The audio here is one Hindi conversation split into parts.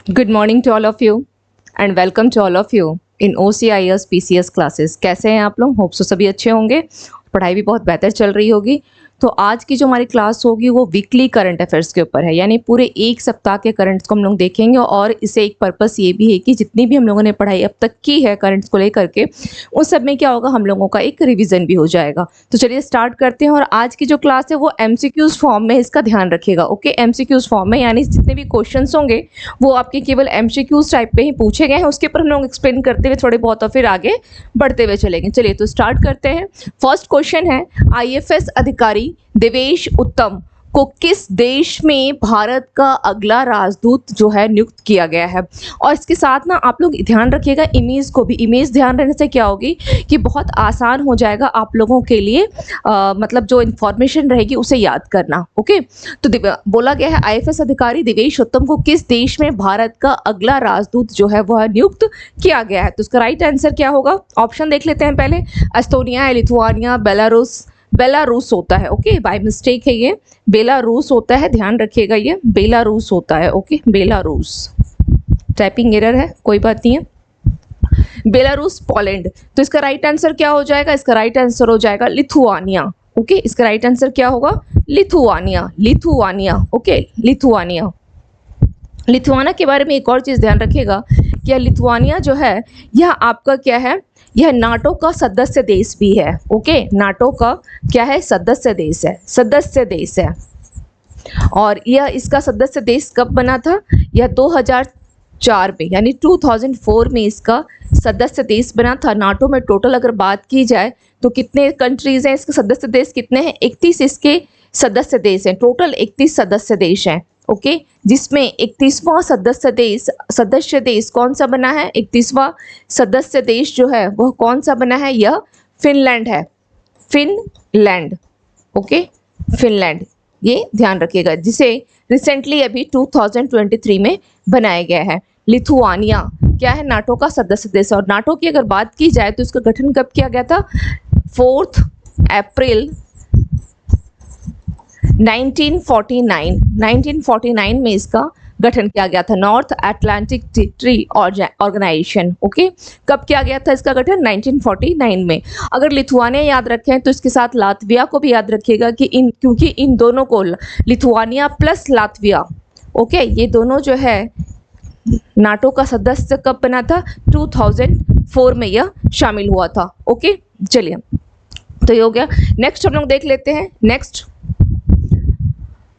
Good morning to all of you and welcome to all of you in OCIS PCS classes. कैसे हैं आप लोग? होप सो सभी अच्छे होंगे, पढ़ाई भी बहुत बेहतर चल रही होगी। तो आज की जो हमारी क्लास होगी वो वीकली करंट अफेयर्स के ऊपर है, यानी पूरे एक सप्ताह के करंट्स को हम लोग देखेंगे। और इसे एक पर्पस ये भी है कि जितनी भी हम लोगों ने पढ़ाई अब तक की है करंट्स को लेकर के, उस सब में क्या होगा, हम लोगों का एक रिवीजन भी हो जाएगा। तो चलिए स्टार्ट करते हैं। और आज की जो क्लास है वो MCQs फॉर्म में, इसका ध्यान रखिएगा। ओके, MCQs फॉर्म में, यानी जितने भी क्वेश्चन होंगे वो आपके केवल MCQs टाइप पे ही पूछे गए हैं। उसके ऊपर हम लोग एक्सप्लेन करते हुए थोड़े बहुत और फिर आगे बढ़ते हुए चलेंगे। चलिए तो स्टार्ट करते हैं। फर्स्ट क्वेश्चन है, IFS अधिकारी देवेश उत्तम को किस देश में भारत का अगला राजदूत जो है नियुक्त किया गया है? और इसके साथ ना आप लोग ध्यान रखिएगा इमेज को भी। इमेज ध्यान रखने से क्या होगी कि बहुत आसान हो जाएगा आप लोगों के लिए, मतलब जो इन्फॉर्मेशन रहेगी उसे याद करना। ओके, तो बोला गया है IFS अधिकारी देवेश उत्तम को किस देश में भारत का अगला राजदूत जो है वह नियुक्त किया गया है? तो इसका राइट आंसर क्या होगा? ऑप्शन देख लेते हैं पहले। Estonia, Lithuania, Belarus. बेलारूस होता है। ओके, बाय मिस्टेक है ये, बेलारूस होता है, ध्यान रखिएगा ये बेलारूस होता है। ओके, बेलारूस, टाइपिंग एरर है, कोई बात नहीं है। Belarus, Poland. तो इसका राइट आंसर क्या हो जाएगा? इसका राइट आंसर हो जाएगा लिथुआनिया। ओके, इसका राइट आंसर क्या होगा? Lithuania, Lithuania. Okay, Lithuania. Lithuania के बारे में एक और चीज़ ध्यान रखिएगा कि लिथुआनिया जो है यह आपका क्या है, यह नाटो का सदस्य देश भी है। ओके, नाटो का क्या है? सदस्य देश है, सदस्य देश है। और यह इसका सदस्य देश कब बना था? यह 2004 में, यानी 2004 में इसका सदस्य देश बना था। नाटो में टोटल अगर बात की जाए तो कितने कंट्रीज हैं इसके सदस्य देश? कितने हैं? 31 इसके सदस्य देश हैं। टोटल 31 सदस्य देश हैं। ओके, जिसमें 31वां सदस्य देश कौन सा बना है? 31वां सदस्य देश जो है वह कौन सा बना है? यह फिनलैंड है, फिनलैंड। ओके, फिनलैंड, ये ध्यान रखिएगा, जिसे रिसेंटली अभी 2023 में बनाया गया है। लिथुआनिया क्या है? नाटो का सदस्य देश। और नाटो की अगर बात की जाए तो इसका गठन कब किया गया था? 4 अप्रैल 1949 में इसका गठन किया गया था, North Atlantic Treaty Organization. Okay, कब किया गया था इसका गठन? 1949 में। अगर लिथुआनिया याद रखें तो इसके साथ लातविया को भी याद रखिएगा कि क्योंकि इन दोनों को, लिथुआनिया प्लस लातविया, ओके, ये दोनों जो है नाटो का सदस्य कब बना था? 2004 में यह शामिल हुआ था। ओके, चलिए तो ये हो गया। नेक्स्ट हम लोग देख लेते हैं। नेक्स्ट,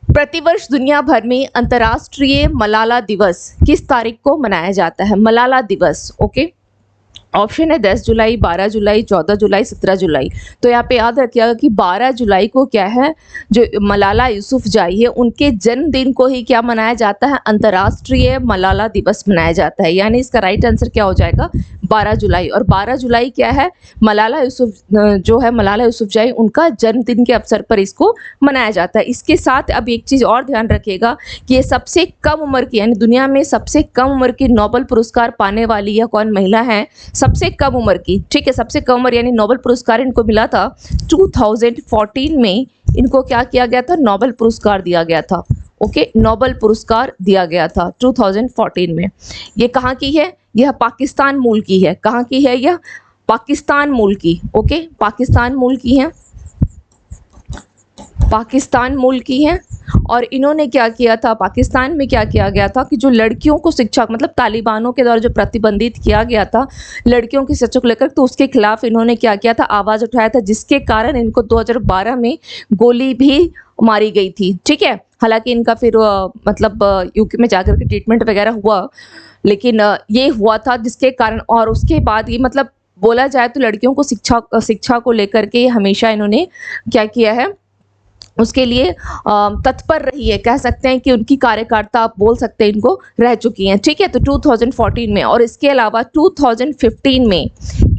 प्रतिवर्ष दुनिया भर में अंतर्राष्ट्रीय मलाला दिवस किस तारीख को मनाया जाता है? मलाला दिवस। ओके, ऑप्शन है 10 जुलाई, 12 जुलाई, 14 जुलाई, 17 जुलाई। तो यहाँ पे याद रखिएगा कि 12 जुलाई को क्या है, जो मलाला यूसुफजाई है उनके जन्मदिन को ही क्या मनाया जाता है? अंतर्राष्ट्रीय मलाला दिवस मनाया जाता है। यानी इसका राइट आंसर क्या हो जाएगा? 12 जुलाई। और 12 जुलाई क्या है? मलाला यूसुफजाई उनका जन्मदिन के अवसर पर इसको मनाया जाता है। इसके साथ अब एक चीज़ और ध्यान रखिएगा कि ये सबसे कम उम्र की, यानी दुनिया में सबसे कम उम्र की नोबेल पुरस्कार पाने वाली यह कौन महिला है? सबसे कम उम्र की, ठीक है, सबसे कम उम्र, यानी नोबेल पुरस्कार इनको मिला था 2014 में। इनको क्या किया गया था? नोबेल पुरस्कार दिया गया था। ओके, नोबेल पुरस्कार दिया गया था 2014 में। ये कहाँ की है? यह पाकिस्तान मूल की है। कहाँ की है यह? पाकिस्तान मूल की। ओके, पाकिस्तान मूल की है, पाकिस्तान मूल की है। और इन्होंने क्या किया था? पाकिस्तान में क्या किया गया था कि जो लड़कियों को शिक्षा, मतलब तालिबानों के द्वारा जो प्रतिबंधित किया गया था लड़कियों की शिक्षा को लेकर, तो उसके खिलाफ इन्होंने क्या किया था? आवाज़ उठाया था, जिसके कारण इनको 2012 में गोली भी मारी गई थी। ठीक है, हालांकि इनका फिर मतलब यूके में जाकर के ट्रीटमेंट वगैरह हुआ, लेकिन ये हुआ था जिसके कारण। और उसके बाद ये, मतलब बोला जाए तो लड़कियों को शिक्षा को लेकर के हमेशा इन्होंने क्या किया है, उसके लिए तत्पर रही है, कह सकते हैं कि उनकी कार्यकर्ता आप बोल सकते हैं इनको रह चुकी हैं। ठीक है, तो 2014 में। और इसके अलावा 2015 में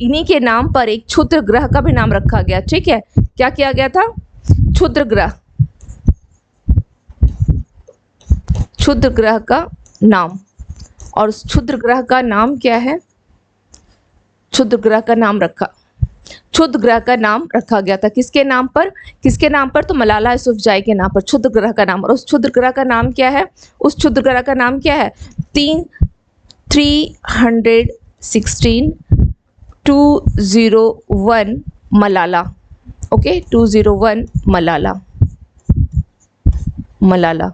इन्हीं के नाम पर एक क्षुद्र ग्रह का भी नाम रखा गया। ठीक है, क्या किया गया था? क्षुद्र ग्रह, क्षुद्र ग्रह का नाम। और क्षुद्र ग्रह का नाम क्या है? क्षुद्र ग्रह का नाम रखा, क्षुद्र ग्रह का नाम रखा गया था। किसके नाम पर? किसके नाम पर? तो मलाला यूसुफजाई के नाम पर क्षुद्र ग्रह का नाम। और उस क्षुद्र ग्रह का नाम क्या है? उस क्षुद्र ग्रह का नाम क्या है? 316 201 मलाला। ओके, 201 मलाला, मलाला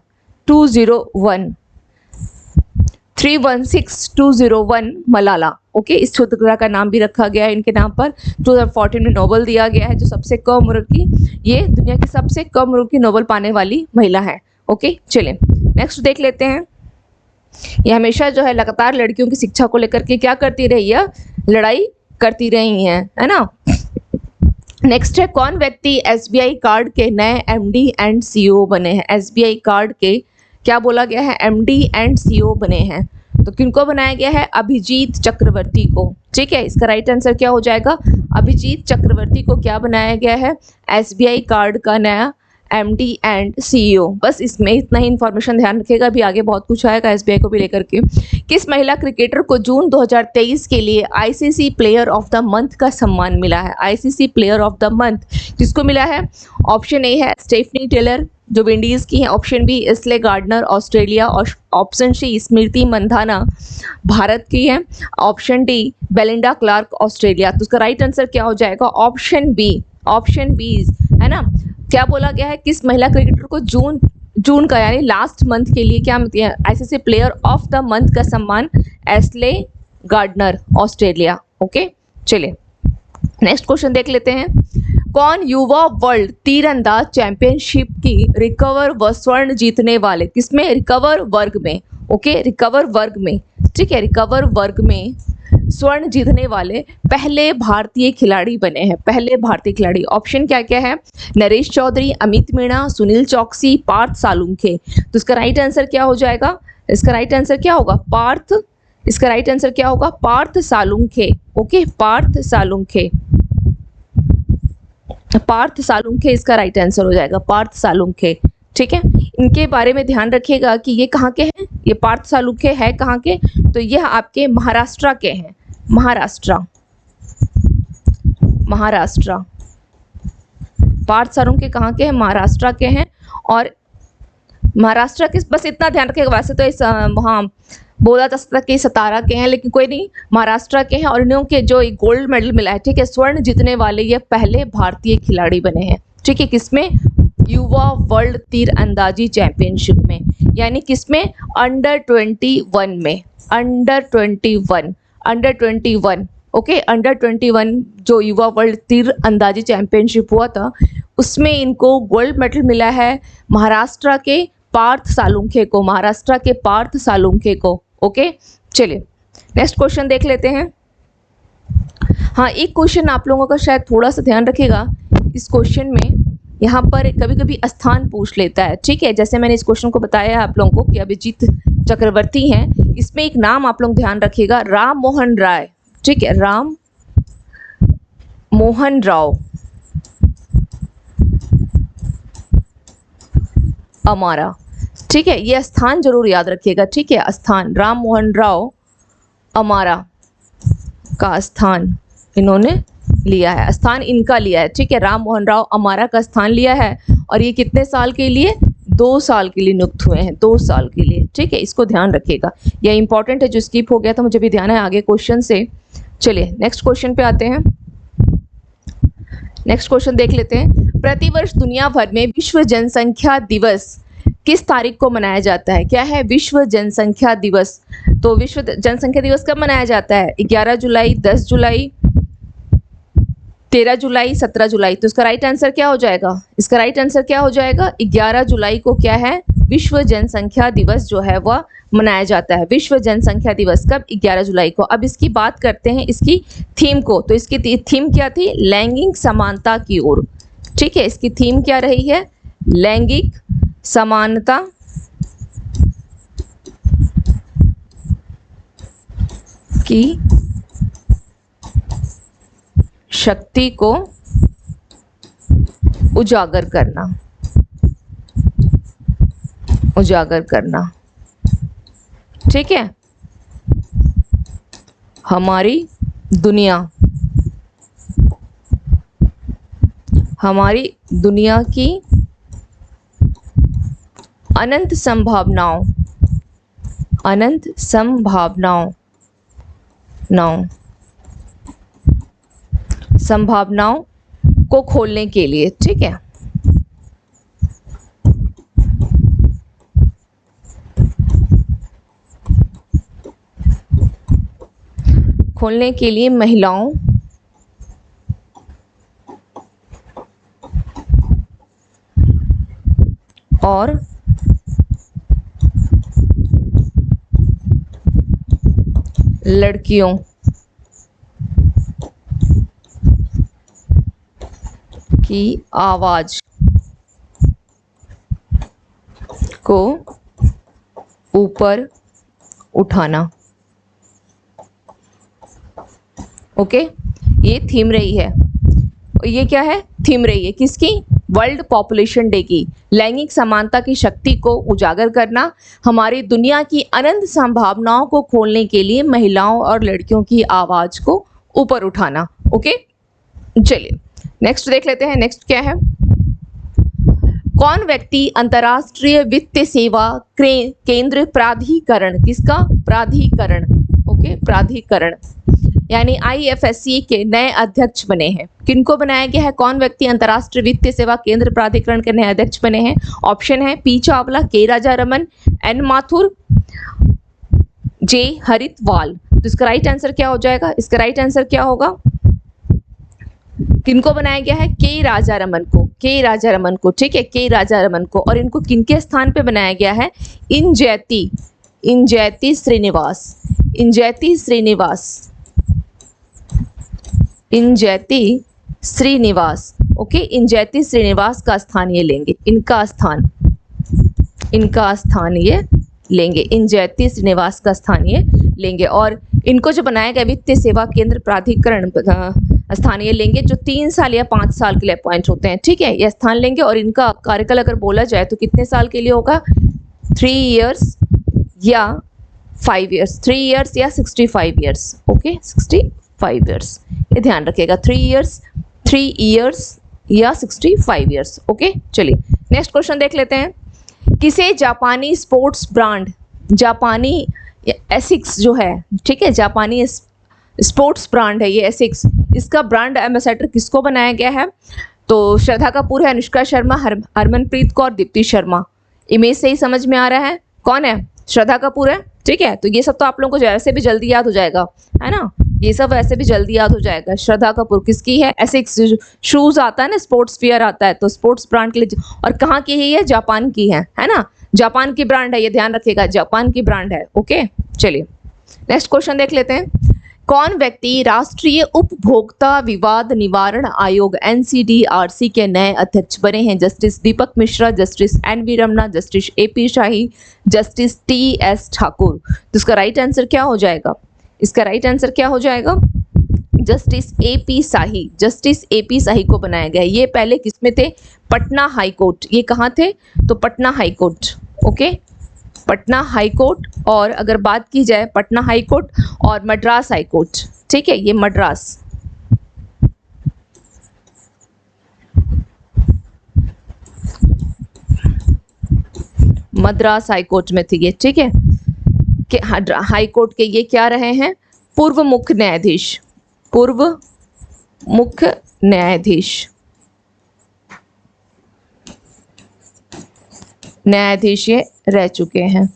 201 316201 मलाला। ओके, इस क्षुद्र ग्रह का नाम भी रखा गया है इनके नाम पर। 2014 में नोबेल दिया गया है, जो सबसे कम उम्र की, ये दुनिया की सबसे कम उम्र की नोबेल पाने वाली महिला है। ओके, चलिए नेक्स्ट देख लेते हैं। ये हमेशा जो है लगातार लड़कियों की शिक्षा को लेकर के क्या करती रही है? लड़ाई करती रही है ना। नेक्स्ट है, कौन व्यक्ति एसबीआई कार्ड के नए एमडी एंड सीईओ बने हैं? एसबीआई कार्ड के क्या बोला गया है? एमडी एंड सीईओ बने हैं। तो किनको बनाया गया है? अभिजीत चक्रवर्ती को। ठीक है, इसका राइट आंसर क्या हो जाएगा? अभिजीत चक्रवर्ती को क्या बनाया गया है? एसबीआई कार्ड का नया एमडी एंड सीईओ। बस इसमें इतना ही इन्फॉर्मेशन ध्यान रखिएगा, अभी आगे बहुत कुछ आएगा एसबीआई को भी लेकर के। किस महिला क्रिकेटर को जून 2023 के लिए ICC player of the month का सम्मान मिला है? ICC player of the month किसको मिला है? ऑप्शन ए है स्टेफनी टेलर जो विंडीज की है, option B Ashleigh Gardner Australia, और ऑप्शन सी स्मृति मंधाना भारत की है, option D Belinda Clarke Australia. तो उसका राइट आंसर क्या हो जाएगा? ऑप्शन बी, ऑप्शन बी है ना। क्या बोला गया है? किस महिला क्रिकेटर को जून का यानी लास्ट मंथ के लिए क्या मिलती है? ICC player of the month का सम्मान एस्ले गार्डनर ऑस्ट्रेलिया। ओके, चलिए नेक्स्ट क्वेश्चन देख लेते हैं। कौन युवा वर्ल्ड तीरंदाज चैंपियनशिप की रिकवर व स्वर्ण जीतने वाले? किसमें? रिकवर वर्ग में। ओके, रिकवर वर्ग में, ठीक है, रिकवर वर्ग में स्वर्ण जीतने वाले पहले भारतीय खिलाड़ी बने हैं। पहले भारतीय खिलाड़ी, ऑप्शन क्या क्या है? नरेश चौधरी, अमित मीणा, सुनील चौकसी, पार्थ सालुंखे। तो इसका राइट आंसर क्या हो जाएगा? इसका राइट आंसर क्या होगा? पार्थ। इसका राइट आंसर क्या होगा? पार्थ सालुंखे। ओके, पार्थ सालुंखे, पार्थ सालुंखे इसका राइट आंसर हो जाएगा, पार्थ सालुंखे। ठीक है, इनके बारे में ध्यान रखिएगा कि ये कहाँ के हैं। ये पार्थ सालुंखे है कहाँ के? तो यह आपके महाराष्ट्र के हैं। महाराष्ट्र, महाराष्ट्र। पार्थ सालुंखे कहाँ के हैं? महाराष्ट्र के हैं। और महाराष्ट्र के, बस इतना ध्यान रखिएगा। वैसे तो इस वहाँ बोला जा सकता है कि सतारा के हैं, लेकिन कोई नहीं, महाराष्ट्र के हैं। और इन्हों के जो गोल्ड मेडल मिला है, ठीक है, स्वर्ण जीतने वाले ये पहले भारतीय खिलाड़ी बने हैं। ठीक है, किसमें? युवा वर्ल्ड तीर अंदाजी चैंपियनशिप में, यानी किसमें? अंडर 21 में, अंडर 21, अंडर 21। ओके, अंडर 21 जो युवा वर्ल्ड तीर अंदाजी चैंपियनशिप हुआ था, उसमें इनको गोल्ड मेडल मिला है महाराष्ट्र के पार्थ सालुंखे को, महाराष्ट्र के पार्थ सालुंखे को। ओके, चलिए नेक्स्ट क्वेश्चन देख लेते हैं। हाँ, एक क्वेश्चन आप लोगों का शायद थोड़ा सा ध्यान रखिएगा। इस क्वेश्चन में यहाँ पर कभी कभी स्थान पूछ लेता है। ठीक है, जैसे मैंने इस क्वेश्चन को बताया है आप लोगों को कि अभिजीत चक्रवर्ती हैं, इसमें एक नाम आप लोग ध्यान रखिएगा, राम मोहन राय। ठीक है, राम मोहन राव अमारा। ठीक है, ये स्थान जरूर याद रखिएगा। ठीक है, स्थान राम मोहन राव अमारा का स्थान इन्होंने लिया है, स्थान इनका लिया है। ठीक है, राम मोहन राव अमारा का स्थान लिया है। और ये कितने साल के लिए? 2 साल के लिए नियुक्त हुए हैं, 2 साल के लिए। ठीक है, इसको ध्यान रखिएगा, यह इंपॉर्टेंट है। जो स्किप हो गया था मुझे भी ध्यान है आगे क्वेश्चन से। चलिए नेक्स्ट क्वेश्चन पे आते हैं। नेक्स्ट क्वेश्चन देख लेते हैं। प्रतिवर्ष दुनिया भर में विश्व जनसंख्या दिवस किस तारीख को मनाया जाता है? क्या है? विश्व जनसंख्या दिवस। तो विश्व जनसंख्या दिवस कब मनाया जाता है? 11 जुलाई, 10 जुलाई, 13 जुलाई, 17 जुलाई। तो इसका राइट आंसर क्या हो जाएगा? इसका राइट आंसर क्या हो जाएगा? 11 जुलाई को क्या है? विश्व जनसंख्या दिवस जो है वह मनाया जाता है। विश्व जनसंख्या दिवस कब? 11 जुलाई को। अब इसकी बात करते हैं इसकी थीम को। तो इसकी थीम क्या थी? लैंगिक समानता की ओर। ठीक है, इसकी थीम क्या रही है? लैंगिक समानता की शक्ति को उजागर करना, उजागर करना। ठीक है, हमारी दुनिया हमारी दुनिया की अनंत संभावनाओं संभावनाओं को खोलने के लिए, ठीक है। खोलने के लिए महिलाओं और लड़कियों की आवाज को ऊपर उठाना। ओके, ये थीम रही है। ये क्या है? थीम रही है किसकी? वर्ल्ड पॉपुलेशन डे की। लैंगिक समानता की शक्ति को उजागर करना, हमारी दुनिया की अनंत संभावनाओं को खोलने के लिए महिलाओं और लड़कियों की आवाज को ऊपर उठाना। ओके, चलिए नेक्स्ट देख लेते हैं। नेक्स्ट क्या है? कौन व्यक्ति अंतर्राष्ट्रीय वित्तीय सेवा केंद्र प्राधिकरण, किसका? प्राधिकरण, ओके, प्राधिकरण यानी IFSC के नए अध्यक्ष बने हैं। किनको बनाया गया है? कौन व्यक्ति अंतर्राष्ट्रीय वित्तीय सेवा केंद्र प्राधिकरण के नए अध्यक्ष बने हैं? ऑप्शन है P Chawla, K Rajaraman, N Mathur, J Haritwal. तो इसका राइट आंसर क्या हो जाएगा? इसका राइट आंसर क्या होगा? किनको बनाया गया है? K राजारमन को, K राजारमन को, ठीक है, K राजारमन को। और इनको किनके स्थान पे बनाया गया है? इंजयती श्रीनिवास, ओके, इंजयती श्रीनिवास का स्थान ये लेंगे, इनका स्थान ये लेंगे, इंजयती श्रीनिवास का स्थान ये लेंगे। और इनको जो बनाया गया वित्तीय सेवा केंद्र प्राधिकरण स्थान ये लेंगे, जो 3 साल या 5 साल के लिए अपॉइंट होते हैं, ठीक है, ये स्थान लेंगे। और इनका कार्यकाल अगर बोला जाए तो कितने साल के लिए होगा? 3 इयर्स या 5 इयर्स, 3 इयर्स या 65 इयर्स, ओके, 65 इयर्स, ये ध्यान रखिएगा, 3 इयर्स या 65 इयर्स, ओके। चलिए नेक्स्ट क्वेश्चन देख लेते हैं। किसे जापानी स्पोर्ट्स ब्रांड, जापानी एसिक्स जो है, ठीक है, जापानी स्पोर्ट्स ब्रांड है ये एसिक्स, इसका ब्रांड एम्बेसडर किसको बनाया गया है? तो श्रद्धा कपूर है, अनुष्का शर्मा, हरमनप्रीत कौर, दीप्ति शर्मा। इमेज से ही समझ में आ रहा है कौन है? श्रद्धा कपूर है, ठीक है। तो ये सब तो आप लोगों को वैसे भी जल्दी याद हो जाएगा, है ना, ये सब वैसे भी जल्दी याद हो जाएगा। श्रद्धा कपूर किसकी है? एसिक्स शूज आता है ना, स्पोर्ट्स वियर आता है, तो स्पोर्ट्स ब्रांड के लिए। और कहाँ की है ये? जापान की है ना, जापान की ब्रांड है, ये ध्यान रखिएगा, जापान की ब्रांड है, ओके। चलिए नेक्स्ट क्वेश्चन देख लेते हैं। कौन व्यक्ति राष्ट्रीय उपभोक्ता विवाद निवारण आयोग NCDRC के नए अध्यक्ष बने हैं? Justice Deepak Mishra, justice NV Ramana, justice AP Shahi, justice TS Thakur. तो इसका राइट आंसर क्या हो जाएगा? इसका राइट आंसर क्या हो जाएगा? Justice AP Shahi, justice AP शाही को बनाया गया है। ये पहले किसमें थे? Patna high court. ये कहाँ थे? तो Patna high court, okay, Patna high court. और अगर बात की जाए पटना हाई कोर्ट और मद्रास हाई कोर्ट, ठीक है, ये मद्रास हाई कोर्ट में थी ये, ठीक है, कि हाई कोर्ट के ये क्या रहे हैं? पूर्व मुख्य न्यायाधीश ये रह चुके हैं।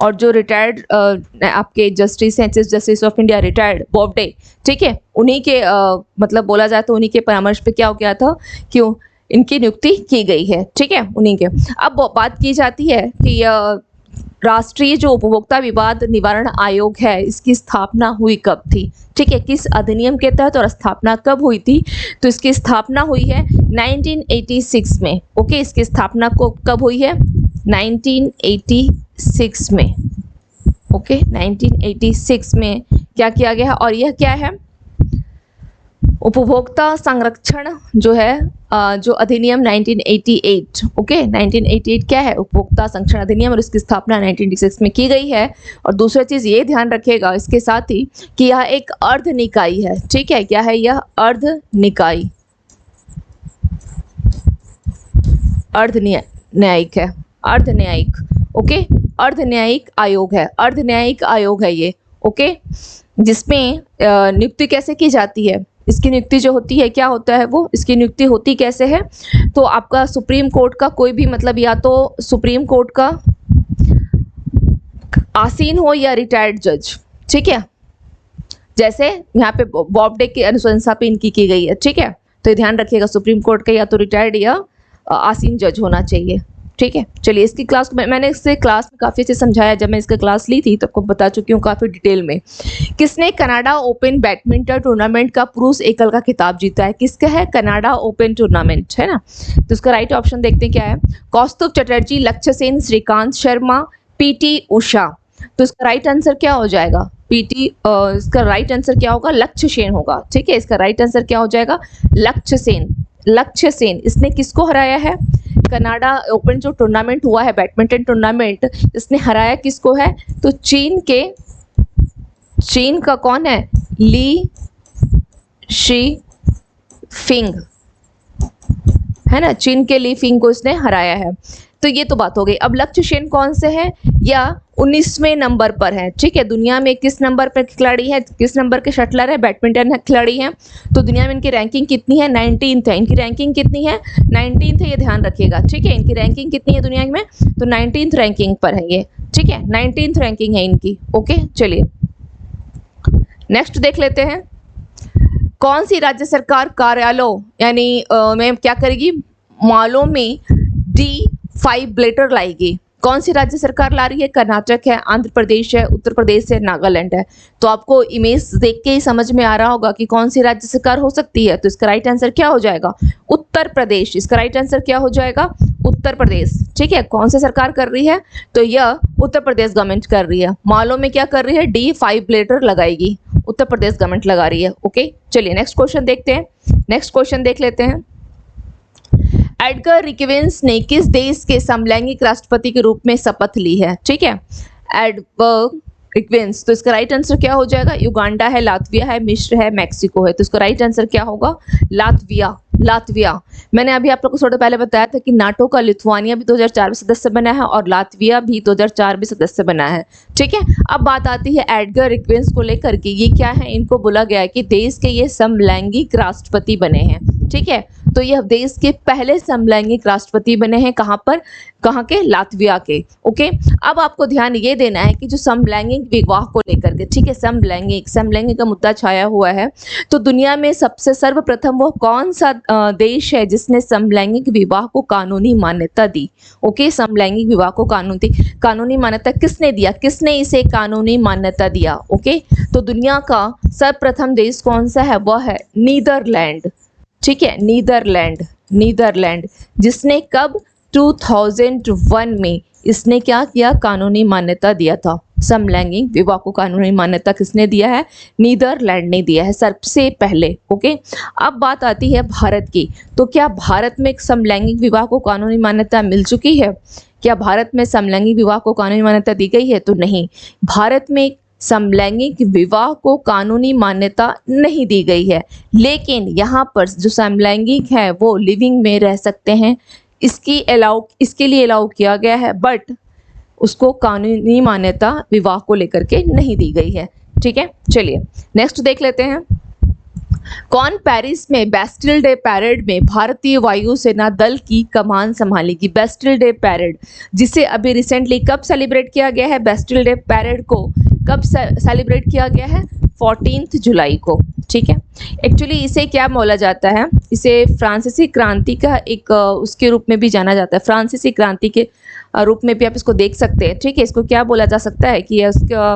और जो रिटायर्ड आपके जस्टिस हैं, chief justice of India retired Bobde, ठीक है, उन्हीं के मतलब बोला जाए तो उन्हीं के परामर्श पे क्या हो गया था कि इनकी नियुक्ति की गई है, ठीक है, उन्हीं के। अब बात की जाती है कि राष्ट्रीय जो उपभोक्ता विवाद निवारण आयोग है, इसकी स्थापना हुई कब थी? ठीक है, किस अधिनियम के तहत और स्थापना कब हुई थी? तो इसकी स्थापना हुई है 1986 में, ओके, इसकी स्थापना को कब हुई है? 1986 में, ओके, 1986 में क्या किया गया है? और यह क्या है? उपभोक्ता संरक्षण जो है, जो अधिनियम 1988, ओके, 1988 क्या है? उपभोक्ता संरक्षण अधिनियम, और इसकी स्थापना 1986 में की गई है। और दूसरा चीज़ ये ध्यान रखिएगा इसके साथ ही कि यह एक अर्ध निकाय है, ठीक है, क्या है यह? अर्ध निकाय, अर्ध न्यायिक है, अर्ध न्यायिक, ओके, अर्ध न्यायिक आयोग है, अर्ध न्यायिक आयोग है ये, ओके, जिसमें नियुक्ति कैसे की जाती है, इसकी नियुक्ति जो होती है क्या होता है वो, इसकी नियुक्ति होती कैसे है, तो आपका सुप्रीम कोर्ट का कोई भी मतलब या तो सुप्रीम कोर्ट का आसीन हो या रिटायर्ड जज, ठीक है, जैसे यहाँ पे बॉब्डे की अनुशंसा पे इनकी की गई है, ठीक है, तो ये ध्यान रखिएगा सुप्रीम कोर्ट का या तो रिटायर्ड या आसीन जज होना चाहिए, ठीक है। चलिए इसकी क्लास मैंने इससे क्लास में काफ़ी अच्छे समझाया, जब मैं इसका क्लास ली थी तब को बता चुकी हूँ काफ़ी डिटेल में। किसने कनाडा ओपन बैडमिंटन टूर्नामेंट का पुरुष एकल का खिताब जीता है, किसका है, कनाडा ओपन टूर्नामेंट है ना, तो इसका राइट ऑप्शन देखते हैं क्या है, कौस्तुभ चटर्जी, लक्ष्य सेन, श्रीकांत शर्मा, पीटी उषा, तो इसका राइट आंसर क्या हो जाएगा, इसका राइट आंसर क्या होगा, लक्ष्य सेन होगा, ठीक है, इसका राइट आंसर क्या हो जाएगा, लक्ष्य सेन, लक्ष्य सेन। इसने किसको हराया है, कनाडा ओपन जो टूर्नामेंट हुआ है बैडमिंटन टूर्नामेंट, इसने हराया किसको है, तो चीन का कौन है, ली शी फिंग है ना, चीन के ली फिंग को इसने हराया है। तो ये तो बात हो गई। अब लक्ष्य सेन कौन से है, या 19वें नंबर पर है, ठीक है, दुनिया में किस नंबर पर खिलाड़ी है, किस नंबर के शटलर है, बैडमिंटन खिलाड़ी हैं, तो दुनिया में इनकी रैंकिंग कितनी है, 19th है, इनकी रैंकिंग कितनी है, 19th है, ये ध्यान रखिएगा, ठीक है, इनकी रैंकिंग कितनी है दुनिया में, तो 19th रैंकिंग पर है ये, ठीक है, 19th रैंकिंग है इनकी, ओके। चलिए नेक्स्ट देख लेते हैं, कौन सी राज्य सरकार कार्यालयों यानी में क्या करेगी, मॉलों में डिफाइब्रेटर लाएगी, कौन सी राज्य सरकार ला रही है, कर्नाटक है, आंध्र प्रदेश है, उत्तर प्रदेश है, नागालैंड है, तो आपको इमेज देख के ही समझ में आ रहा होगा कि कौन सी राज्य सरकार हो सकती है, तो इसका राइट आंसर क्या हो जाएगा, उत्तर प्रदेश, इसका राइट आंसर क्या हो जाएगा, उत्तर प्रदेश, ठीक है। कौन सी सरकार कर रही है, तो यह उत्तर प्रदेश गवर्नमेंट कर रही है, मॉलों में क्या कर रही है, डिफाइब्रेटर लगाएगी, उत्तर प्रदेश गवर्नमेंट लगा रही है, ओके। चलिए नेक्स्ट क्वेश्चन देखते हैं, नेक्स्ट क्वेश्चन देख लेते हैं, एडगर रिकविंस ने किस देश के समलैंगिक राष्ट्रपति के रूप में शपथ ली है, ठीक है, एडगर रिकविंस, तो इसका राइट आंसर क्या हो जाएगा, युगांडा है, लातविया है, मिस्र है, मैक्सिको है, तो इसका राइट आंसर क्या होगा, लातविया, लातविया। मैंने अभी आप लोग को थोड़ा पहले बताया था कि नाटो का लिथुआनिया भी 2004 में सदस्य बना है और लातविया भी 2004 में सदस्य बना है, ठीक है। अब बात आती है एडगर रिकविंस को लेकर के, ये क्या है, इनको बोला गया है कि देश के ये समलैंगिक राष्ट्रपति बने हैं, ठीक है, तो यह देश के पहले समलैंगिक राष्ट्रपति बने हैं, कहाँ पर, कहाँ के, लातविया के, ओके। अब आपको ध्यान ये देना है कि जो समलैंगिक विवाह को लेकर के, ठीक है, समलैंगिक का मुद्दा छाया हुआ है, तो दुनिया में सबसे सर्वप्रथम वो कौन सा देश है जिसने समलैंगिक विवाह को कानूनी मान्यता दी, ओके, समलैंगिक विवाह को कानूनी मान्यता किसने दिया, किसने इसे कानूनी मान्यता दिया, ओके, तो दुनिया का सर्वप्रथम देश कौन सा है, वह है नीदरलैंड, ठीक है, नीदरलैंड, जिसने कब 2001 में इसने क्या किया, कानूनी मान्यता दिया था, समलैंगिक विवाह को कानूनी मान्यता किसने दिया है, नीदरलैंड ने दिया है सबसे पहले, ओके। अब बात आती है भारत की, तो क्या भारत में समलैंगिक विवाह को कानूनी मान्यता मिल चुकी है, क्या भारत में समलैंगिक विवाह को कानूनी मान्यता दी गई है, तो नहीं, भारत में समलैंगिक विवाह को कानूनी मान्यता नहीं दी गई है, लेकिन यहाँ पर जो समलैंगिक है वो लिविंग में रह सकते हैं, इसके लिए अलाउ किया गया है, बट उसको कानूनी मान्यता विवाह को लेकर के नहीं दी गई है, ठीक है। चलिए नेक्स्ट देख लेते हैं, कौन पेरिस में बेस्टिल डे पैरेड में भारतीय वायुसेना दल की कमान संभालेगी, बेस्टिल डे पैरेड, जिसे अभी रिसेंटली कब सेलिब्रेट किया गया है, बेस्टिल डे पैरेड को कब सेलिब्रेट किया गया है, 14 जुलाई को, ठीक है। एक्चुअली इसे क्या बोला जाता है, इसे फ्रांसीसी क्रांति का एक उसके रूप में भी जाना जाता है, फ्रांसीसी क्रांति के रूप में भी आप इसको देख सकते हैं, ठीक है। इसको क्या बोला जा सकता है कि उसका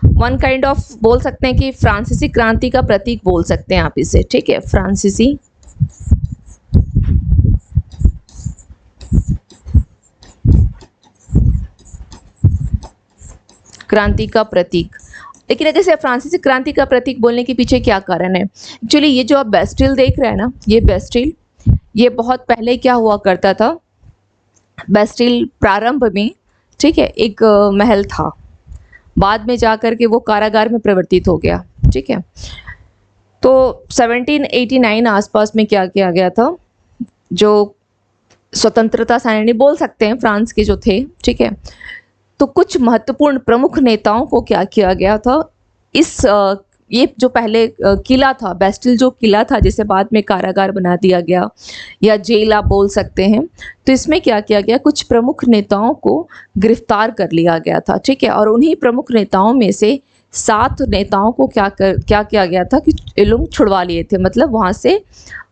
वन काइंड ऑफ बोल सकते हैं कि फ्रांसीसी क्रांति का प्रतीक बोल सकते हैं आप इसे, ठीक है, फ्रांसीसी क्रांति का प्रतीक। लेकिन अगर फ्रांसीसी क्रांति का प्रतीक बोलने के पीछे क्या कारण है, एक्चुअली ये जो आप बेस्टिल देख रहे हैं ना, ये बेस्टिल, ये बहुत पहले क्या हुआ करता था, बेस्टिल प्रारंभ में, ठीक है, एक महल था, बाद में जाकर के वो कारागार में परिवर्तित हो गया, ठीक है। तो 1789 आसपास में क्या किया गया था, जो स्वतंत्रता सेनानी बोल सकते हैं फ्रांस के जो थे, ठीक है। तो कुछ महत्वपूर्ण प्रमुख नेताओं को क्या किया गया था, इस ये जो पहले किला था, बेस्टिल जो किला था जिसे बाद में कारागार बना दिया गया या जेल आप बोल सकते हैं, तो इसमें क्या किया गया, कुछ प्रमुख नेताओं को गिरफ्तार कर लिया गया था, ठीक है। और उन्हीं प्रमुख नेताओं में से 7 नेताओं को क्या किया गया था कि ये लोग छुड़वा लिए थे, मतलब वहाँ से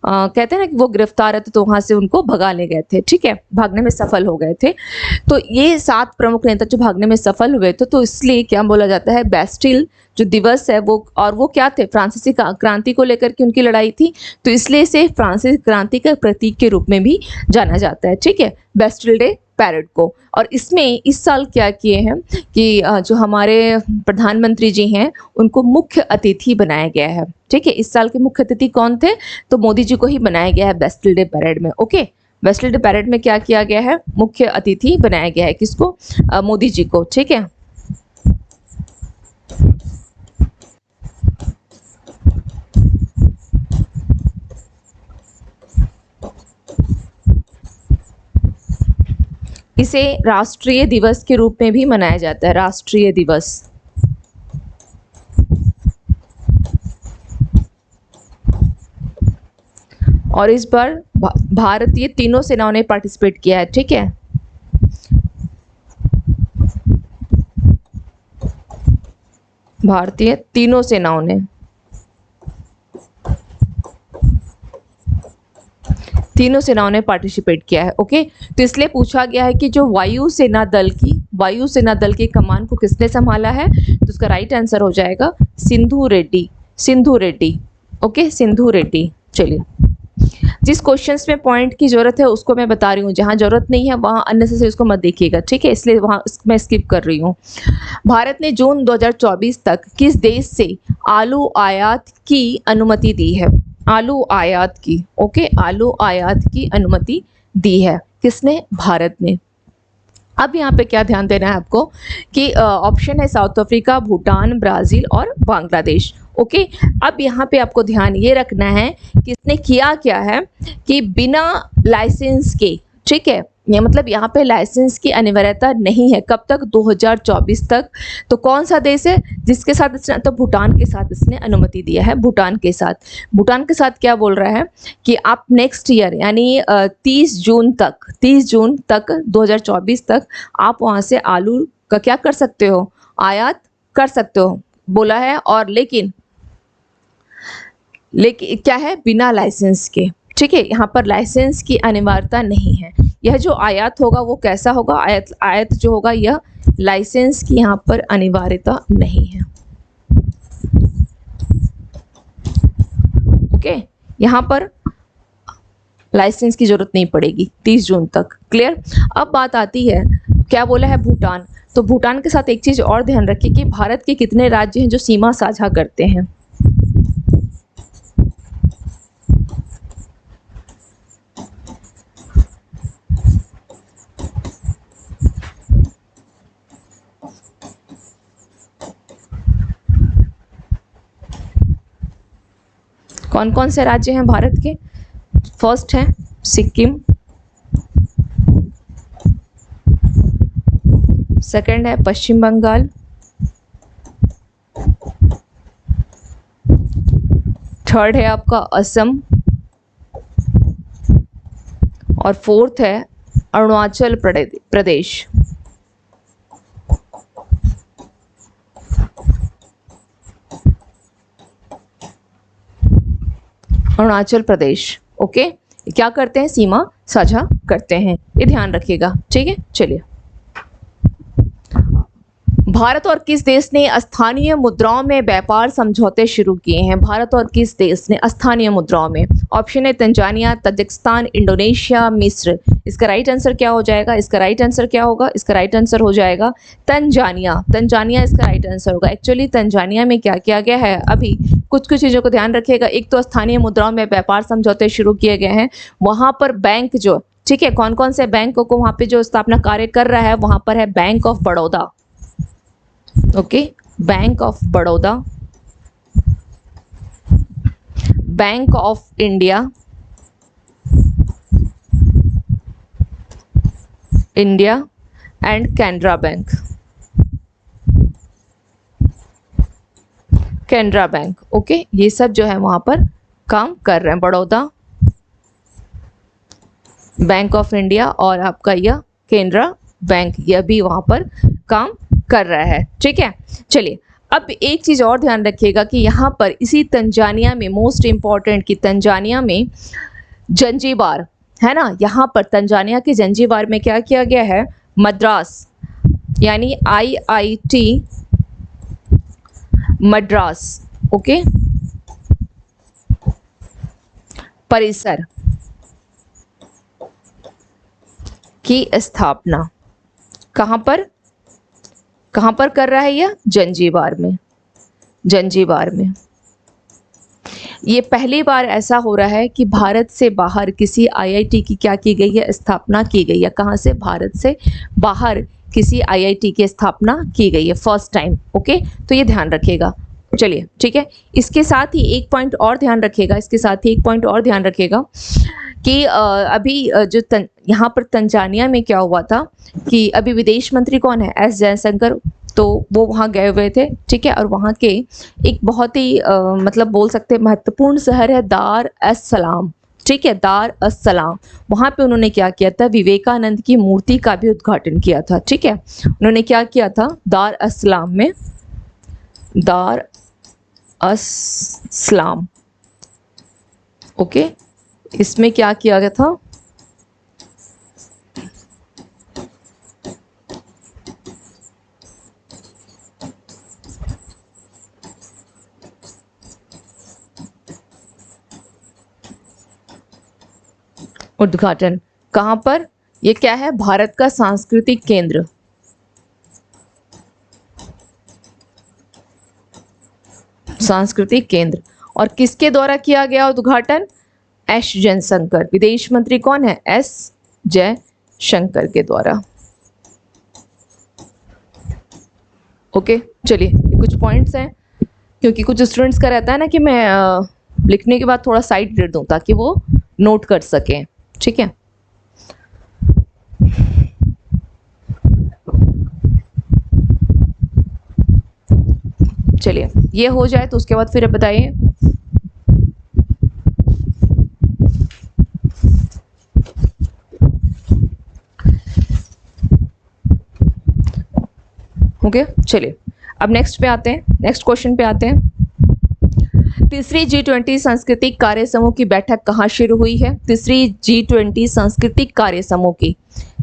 कहते हैं ना कि वो गिरफ्तार है तो वहाँ से उनको भगा ले गए थे, ठीक है, भागने में सफल हो गए थे। तो ये 7 प्रमुख नेता जो भागने में सफल हुए थे, तो इसलिए क्या बोला जाता है, बेस्टिल जो दिवस है वो, और वो क्या थे, फ्रांसीसी क्रांति को लेकर के उनकी लड़ाई थी, तो इसलिए इसे फ्रांसीसी क्रांति का प्रतीक के रूप में भी जाना जाता है, ठीक है, बेस्टिल डे पैरेड को। और इसमें इस साल क्या किए हैं कि जो हमारे प्रधानमंत्री जी हैं उनको मुख्य अतिथि बनाया गया है, ठीक है। इस साल के मुख्य अतिथि कौन थे, तो मोदी जी को ही बनाया गया है बेस्टिल डे पैरेड में, ओके। बेस्टिल डे पैरेड में क्या किया गया है, मुख्य अतिथि बनाया गया है, किसको, मोदी जी को, ठीक है। इसे राष्ट्रीय दिवस के रूप में भी मनाया जाता है, राष्ट्रीय दिवस। और इस बार भारतीय तीनों सेनाओं ने पार्टिसिपेट किया है, ठीक है। भारतीय तीनों सेनाओं ने, तीनों सेनाओं ने पार्टिसिपेट किया है, ओके। तो इसलिए पूछा गया है कि जो वायुसेना दल की कमान को किसने संभाला है, तो उसका राइट आंसर हो जाएगा सिंधु रेड्डी, सिंधु रेड्डी, ओके, सिंधु रेड्डी। चलिए, जिस क्वेश्चंस में पॉइंट की जरूरत है उसको मैं बता रही हूँ, जहाँ जरूरत नहीं है वहाँ अननेसेसरी उसको मत देखिएगा, ठीक है, इसलिए वहाँ मैं स्किप कर रही हूँ। भारत ने जून 2024 तक किस देश से आलू आयात की अनुमति दी है, आलू आयात की, ओके, आलू आयात की अनुमति दी है, किसने, भारत ने। अब यहाँ पे क्या ध्यान देना है आपको कि ऑप्शन है साउथ अफ्रीका, भूटान, ब्राज़ील और बांग्लादेश, ओके। अब यहाँ पे आपको ध्यान ये रखना है कि इसने किया क्या है कि बिना लाइसेंस के, ठीक है, ये मतलब यहाँ पे लाइसेंस की अनिवार्यता नहीं है, कब तक, 2024 तक। तो कौन सा देश है जिसके साथ इसने, तो भूटान के साथ इसने अनुमति दिया है, भूटान के साथ। भूटान के साथ क्या बोल रहा है कि आप नेक्स्ट ईयर यानी 30 जून तक 2024 तक आप वहाँ से आलू का क्या कर सकते हो, आयात कर सकते हो बोला है। और लेकिन क्या है, बिना लाइसेंस के, ठीक है, यहाँ पर लाइसेंस की अनिवार्यता नहीं है। यह जो आयात होगा वो कैसा होगा, आयात जो होगा यह लाइसेंस की यहाँ पर अनिवार्यता नहीं है, ओके। यहाँ पर लाइसेंस की जरूरत नहीं पड़ेगी 30 जून तक, क्लियर। अब बात आती है, क्या बोला है, भूटान। तो भूटान के साथ एक चीज और ध्यान रखिए कि भारत के कितने राज्य हैं जो सीमा साझा करते हैं, कौन कौन से राज्य हैं भारत के। फर्स्ट है सिक्किम, सेकंड है पश्चिम बंगाल, थर्ड है आपका असम, और फोर्थ है अरुणाचल प्रदेश। अरुणाचल प्रदेश, ओके, क्या करते हैं, सीमा साझा करते हैं, ये ध्यान रखिएगा, ठीक है। चलिए, भारत और किस देश ने स्थानीय मुद्राओं में व्यापार समझौते शुरू किए हैं, भारत और किस देश ने स्थानीय मुद्राओं में। ऑप्शन है तंजानिया, तजिकिस्तान, इंडोनेशिया, मिस्र। इसका राइट आंसर क्या हो जाएगा, इसका राइट आंसर क्या होगा, इसका राइट आंसर हो जाएगा तंजानिया, तंजानिया इसका राइट आंसर होगा। एक्चुअली तंजानिया में क्या किया गया है, अभी कुछ चीज़ों को ध्यान रखिएगा। एक तो स्थानीय मुद्राओं में व्यापार समझौते शुरू किए गए हैं, वहाँ पर बैंक जो, ठीक है, कौन कौन से बैंकों को वहाँ पे जो स्थापना कार्य कर रहा है, वहाँ पर है bank of Baroda, okay, bank of Baroda, bank of India, India and Canara bank, Canara bank, okay, ये सब जो है वहां पर काम कर रहे हैं। बड़ौदा बैंक ऑफ इंडिया और आपका यह कैनरा बैंक, यह भी वहां पर काम कर रहा है, ठीक है। चलिए, अब एक चीज और ध्यान रखिएगा कि यहाँ पर इसी तंजानिया में मोस्ट इंपॉर्टेंट कि तंजानिया में जंजीबार है ना, यहाँ पर तंजानिया के जंजीबार में क्या किया गया है, मद्रास यानी IIT मद्रास, ओके, परिसर की स्थापना कहां पर कर रहा है यह, जंजीबार में, जंजीबार में। ये पहली बार ऐसा हो रहा है कि भारत से बाहर किसी IIT की क्या की गई है, स्थापना की गई है। कहां से, भारत से बाहर किसी IIT की स्थापना की गई है, फर्स्ट टाइम, ओके, तो ये ध्यान रखिएगा। चलिए, ठीक है, इसके साथ ही एक पॉइंट और ध्यान रखिएगा, इसके साथ ही एक पॉइंट और ध्यान रखिएगा कि अभी जो यहाँ पर तंजानिया में क्या हुआ था कि अभी विदेश मंत्री कौन है, एस जयशंकर, तो वो वहाँ गए हुए थे, ठीक है, और वहाँ के एक बहुत ही मतलब बोल सकते हैं महत्वपूर्ण शहर है दार एस सलाम, ठीक है, दार एस सलाम, वहाँ पे उन्होंने क्या किया था, विवेकानंद की मूर्ति का भी उद्घाटन किया था, ठीक है। उन्होंने क्या किया था, दार एस सलाम में, दार एस सलाम, ओके, इसमें क्या किया गया था, उद्घाटन, कहां पर, ये क्या है, भारत का सांस्कृतिक केंद्र, सांस्कृतिक केंद्र, और किसके द्वारा किया गया उद्घाटन, एस जयशंकर, विदेश मंत्री कौन है, एस जयशंकर के द्वारा, ओके। चलिए, कुछ पॉइंट्स हैं, क्योंकि कुछ स्टूडेंट्स का रहता है ना कि मैं लिखने के बाद थोड़ा साइड दे दूं ताकि वो नोट कर सकें, ठीक है। चलिए, ये हो जाए तो उसके बाद फिर बताइए, ओके। चलिए, अब नेक्स्ट पे आते हैं, नेक्स्ट क्वेश्चन पे आते हैं। तीसरी G20 सांस्कृतिक कार्य समूह की बैठक कहाँ शुरू हुई है, तीसरी G20 सांस्कृतिक कार्य समूह की,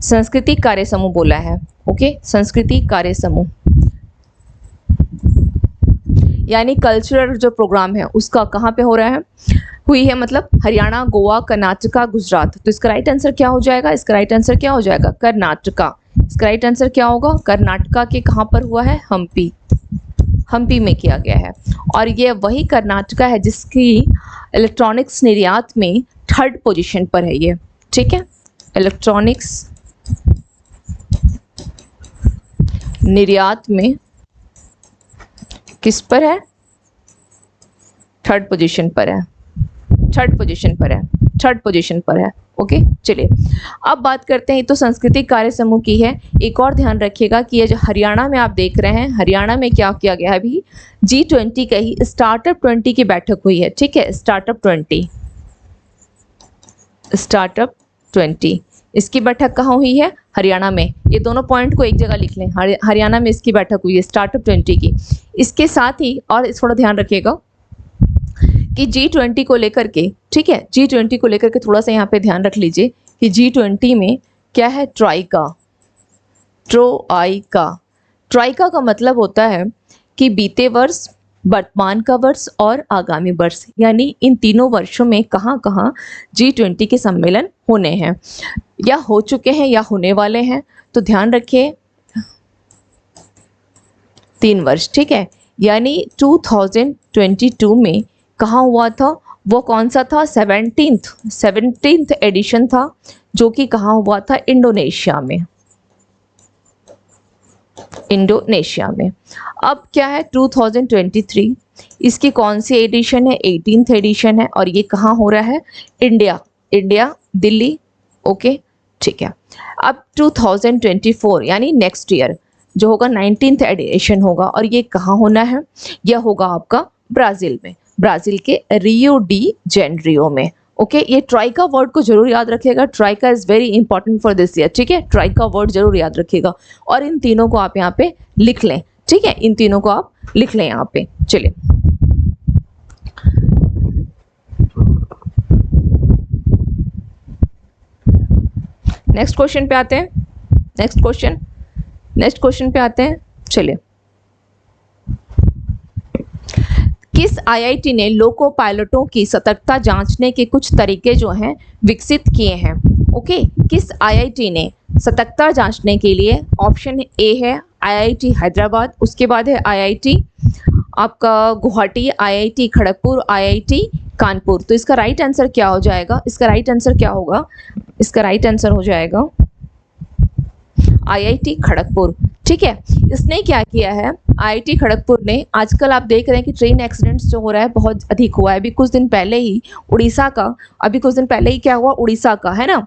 सांस्कृतिक कार्य समूह बोला है, ओके, सांस्कृतिक कार्य समूह यानी कल्चरल जो प्रोग्राम है उसका कहाँ पे हो रहा है, हुई है, मतलब हरियाणा, गोवा, कर्नाटका, गुजरात, तो इसका राइट आंसर क्या हो जाएगा, इसका राइट आंसर क्या हो जाएगा, कर्नाटका, इसका राइट आंसर क्या होगा, कर्नाटका के कहाँ पर हुआ है, हम्पी, हम्पी में किया गया है, और ये वही कर्नाटका है जिसकी इलेक्ट्रॉनिक्स निर्यात में 3rd पोजीशन पर है ये, ठीक है, इलेक्ट्रॉनिक्स निर्यात में किस पर है, 3rd पोजीशन पर है, 3rd पोजीशन पर है, 3rd पोजीशन पर है, ओके। चलिए, अब बात करते हैं, तो सांस्कृतिक कार्य समूह की है। एक और ध्यान रखिएगा कि ये जो हरियाणा में आप देख रहे हैं, हरियाणा में क्या किया गया है, अभी G20 का ही स्टार्टअप 20 की बैठक हुई है, ठीक है, स्टार्टअप 20, स्टार्टअप 20, इसकी बैठक कहाँ हुई है, हरियाणा में। ये दोनों पॉइंट को एक जगह लिख लें, हरियाणा में इसकी बैठक हुई है स्टार्टअप 20 की। इसके साथ ही और थोड़ा ध्यान रखिएगा कि G20 को लेकर के, ठीक है, G20 को लेकर के थोड़ा सा यहाँ पे ध्यान रख लीजिए कि G20 में क्या है, ट्राइका, ट्राइका का मतलब होता है कि बीते वर्ष, वर्तमान का वर्ष और आगामी वर्ष, यानी इन तीनों वर्षों में कहाँ कहाँ G20 के सम्मेलन होने हैं, या हो चुके हैं या होने वाले हैं, तो ध्यान रखिए 3 वर्ष, ठीक है, यानी 2022 में कहाँ हुआ था, वो कौन सा था, 17th एडिशन था, जो कि कहाँ हुआ था, इंडोनेशिया में, इंडोनेशिया में। अब क्या है 2023, इसकी कौन सी एडिशन है, 18th एडिशन है, और ये कहाँ हो रहा है, इंडिया, दिल्ली, ओके, ठीक है। अब 2024 यानी नेक्स्ट ईयर जो होगा 19th एडिशन होगा, और ये कहाँ होना है? यह होगा आपका ब्राज़ील में, ब्राज़ील के रियो डी जेनेरियो में। ओके, ये ट्राइका वर्ड को जरूर याद रखिएगा, troika is very important for this year. ठीक है, ट्राइका वर्ड जरूर याद रखिएगा, और इन तीनों को आप यहाँ पे लिख लें। ठीक है, इन तीनों को आप लिख लें यहाँ पे। चलिए, नेक्स्ट क्वेश्चन पे आते हैं। नेक्स्ट क्वेश्चन पे आते हैं। चलिए, किस आईआईटी ने लोको पायलटों की सतर्कता जांचने के कुछ तरीके जो हैं विकसित किए हैं? ओके, किस आईआईटी ने सतर्कता जांचने के लिए, ऑप्शन ए है आईआईटी हैदराबाद, उसके बाद है आईआईटी आपका गुवाहाटी, आईआईटी खड़गपुर, आईआईटी कानपुर। तो इसका राइट आंसर क्या हो जाएगा? इसका राइट आंसर क्या होगा? इसका राइट आंसर हो जाएगा आईआईटी खड़गपुर। ठीक है, इसने क्या किया है, आईआईटी खड़गपुर ने, आजकल आप देख रहे हैं कि ट्रेन एक्सीडेंट्स जो हो रहा है बहुत अधिक हुआ है। अभी कुछ दिन पहले ही क्या हुआ, उड़ीसा का है ना,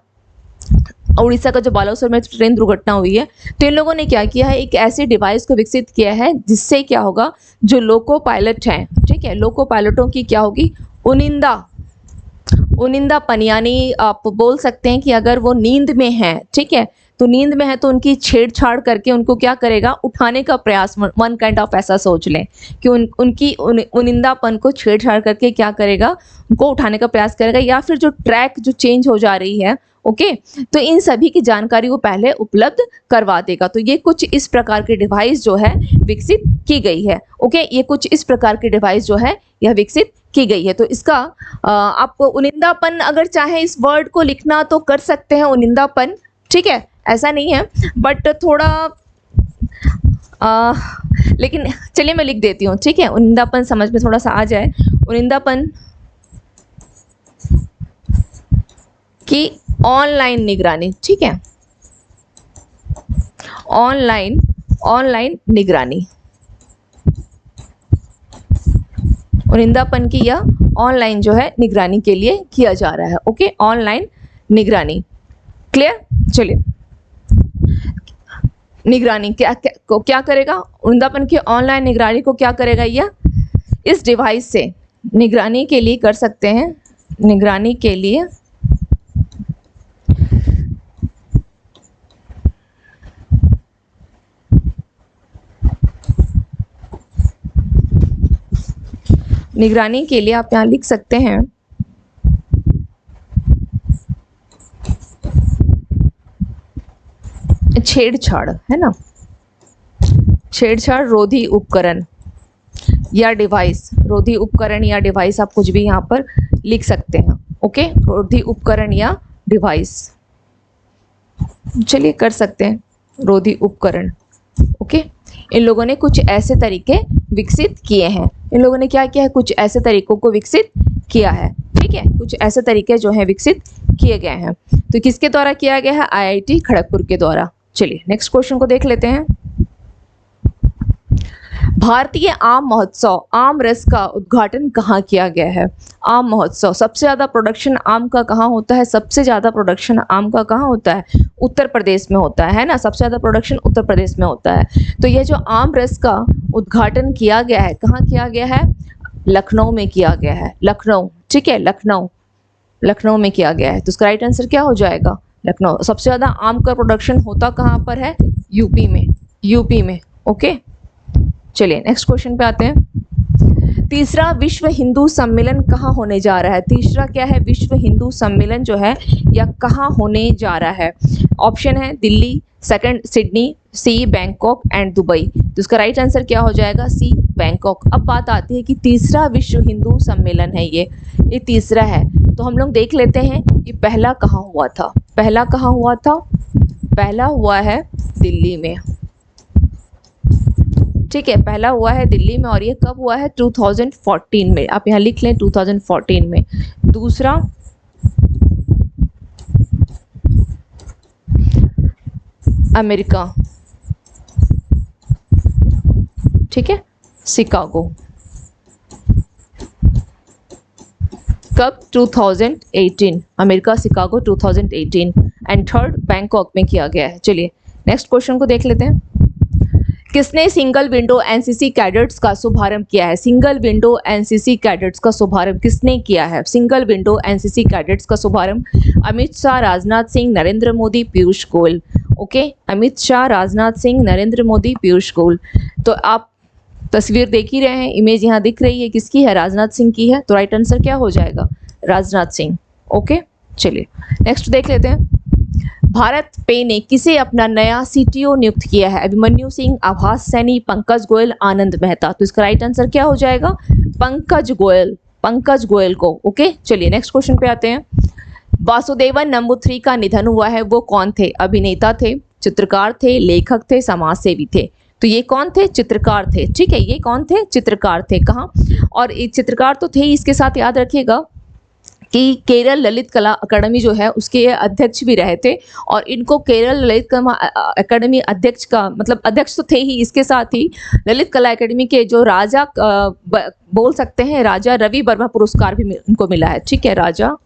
उड़ीसा का जो बालासोर में ट्रेन दुर्घटना हुई है। तो इन लोगों ने क्या किया है, एक ऐसे डिवाइस को विकसित किया है जिससे क्या होगा, जो लोको पायलट हैं, ठीक है, लोको पायलटों की क्या होगी, उनिंदापन, यानी आप बोल सकते हैं कि अगर वो नींद में है, ठीक है, तो नींद में है तो उनकी छेड़छाड़ करके उनको क्या करेगा, उठाने का प्रयास, वन काइंड ऑफ ऐसा सोच लें कि उनकी उनिंदापन को छेड़छाड़ करके क्या करेगा, उनको उठाने का प्रयास करेगा, या फिर जो ट्रैक जो चेंज हो जा रही है, ओके, तो इन सभी की जानकारी वो पहले उपलब्ध करवा देगा। तो ये कुछ इस प्रकार की डिवाइस जो है विकसित की गई है। ओके, ये कुछ इस प्रकार की डिवाइस जो है यह विकसित की गई है। तो इसका आपको उनिंदापन, अगर चाहे इस वर्ड को लिखना तो कर सकते हैं, उनिंदापन, ठीक है, ऐसा नहीं है, बट थोड़ा लेकिन चलिए मैं लिख देती हूँ, ठीक है, उनिंदापन समझ में थोड़ा सा आ जाए। उनिंदापन की ऑनलाइन निगरानी, ठीक है, ऑनलाइन निगरानी, उनिंदापन की यह ऑनलाइन जो है निगरानी के लिए किया जा रहा है। ओके, ऑनलाइन निगरानी, क्लियर। चलिए, निगरानी क्या करेगा, उनिंदापन की ऑनलाइन निगरानी को क्या करेगा, यह इस डिवाइस से निगरानी के लिए कर सकते हैं, निगरानी के लिए आप यहाँ लिख सकते हैं छेड़छाड़, है ना, छेड़छाड़ रोधी उपकरण या डिवाइस, रोधी उपकरण या डिवाइस, आप कुछ भी यहाँ पर लिख सकते हैं। ओके, रोधी उपकरण या डिवाइस, चलिए कर सकते हैं रोधी उपकरण। ओके, इन लोगों ने कुछ ऐसे तरीके विकसित किए हैं, इन लोगों ने क्या किया है, कुछ ऐसे तरीकों को विकसित किया है, ठीक है, कुछ ऐसे तरीके जो है विकसित किए गए हैं। तो किसके द्वारा किया गया है, आईआईटी खड़गपुर के द्वारा। चलिए नेक्स्ट क्वेश्चन को देख लेते हैं। भारतीय आम महोत्सव आम रस का उद्घाटन कहाँ किया गया है? आम महोत्सव, सबसे ज़्यादा प्रोडक्शन आम का कहाँ होता है? सबसे ज़्यादा प्रोडक्शन आम का कहाँ होता है? उत्तर प्रदेश में होता है ना, सबसे ज़्यादा प्रोडक्शन उत्तर प्रदेश में होता है। तो ये जो आम रस का उद्घाटन किया गया है, कहाँ किया गया है? लखनऊ में किया गया है, लखनऊ, ठीक है, लखनऊ में किया गया है। तो इसका राइट आंसर क्या हो जाएगा? लखनऊ। सबसे ज़्यादा आम का प्रोडक्शन होता कहाँ पर है? यूपी में। ओके, चलिए नेक्स्ट क्वेश्चन पे आते हैं। तीसरा विश्व हिंदू सम्मेलन कहाँ होने जा रहा है? तीसरा क्या है? विश्व हिंदू सम्मेलन जो है यह कहाँ होने जा रहा है? ऑप्शन है Delhi, second Sydney, C Bangkok and Dubai. तो इसका राइट आंसर क्या हो जाएगा? C Bangkok. अब बात आती है कि तीसरा विश्व हिंदू सम्मेलन है, ये तीसरा है, तो हम लोग देख लेते हैं कि पहला कहाँ हुआ था। पहला हुआ है दिल्ली में, ठीक है, पहला हुआ है दिल्ली में, और ये कब हुआ है? 2014 में। आप यहाँ लिख लें 2014 में। दूसरा अमेरिका, ठीक है, शिकागो, कब? 2018, America Chicago 2018। And third Bangkok में किया गया है। चलिए नेक्स्ट क्वेश्चन को देख लेते हैं। किसने सिंगल विंडो एनसीसी कैडेट्स का शुभारंभ किया है? सिंगल विंडो एनसीसी कैडेट्स का शुभारंभ किसने किया है? सिंगल विंडो एनसीसी कैडेट्स का शुभारंभ अमित शाह, राजनाथ सिंह, नरेंद्र मोदी, पीयूष गोयल। ओके, अमित शाह, राजनाथ सिंह, नरेंद्र मोदी, पीयूष गोयल। तो आप तस्वीर देख ही रहे हैं, इमेज यहाँ दिख रही है, किसकी है? राजनाथ सिंह की है। तो राइट आंसर क्या हो जाएगा? राजनाथ सिंह। ओके, चलिए नेक्स्ट देख लेते हैं। भारत पे ने किसे अपना नया सीटीओ नियुक्त किया है? अभिमन्यु सिंह, आभास सैनी, पंकज गोयल, आनंद मेहता। तो इसका राइट आंसर क्या हो जाएगा? पंकज गोयल, पंकज गोयल को। ओके, चलिए नेक्स्ट क्वेश्चन पे आते हैं। वासुदेवन नंबूथरी का निधन हुआ है, वो कौन थे? अभिनेता थे, चित्रकार थे, लेखक थे, समाज सेवी थे। तो ये कौन थे? चित्रकार थे। ठीक है, ये कौन थे? चित्रकार थे। कहाँ? और एक चित्रकार तो थे ही, इसके साथ याद रखिएगा कि केरल ललित कला अकादमी जो है उसके ये अध्यक्ष भी रहे थे, और इनको केरल ललित कला अकादमी अध्यक्ष का मतलब अध्यक्ष तो थे ही, इसके साथ ही ललित कला अकादमी के जो राजा बोल सकते हैं, राजा रवि वर्मा पुरस्कार भी इनको मिला है। ठीक है, राजा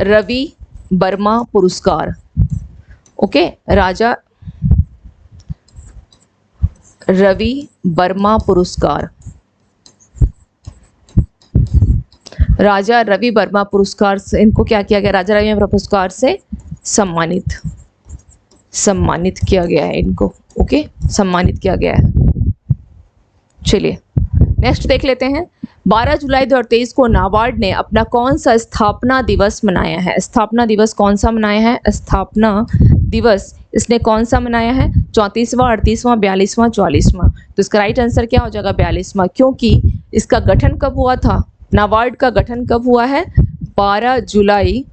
रवि वर्मा पुरस्कार। ओके, राजा रवि वर्मा पुरस्कार, राजा रवि वर्मा पुरस्कार से इनको क्या किया गया? राजा रवि वर्मा पुरस्कार से सम्मानित किया गया है इनको। ओके, सम्मानित किया गया है। चलिए नेक्स्ट देख लेते हैं। 12 जुलाई 2023 को नाबार्ड ने अपना कौन सा स्थापना दिवस मनाया है? स्थापना दिवस कौन सा मनाया है? स्थापना दिवस इसने कौन सा मनाया है? 34वां, 38वां, 42वां, 44वां। तो इसका राइट आंसर क्या हो जाएगा? 42वां, क्योंकि इसका गठन कब हुआ था? नाबार्ड का गठन कब हुआ है? 12 जुलाई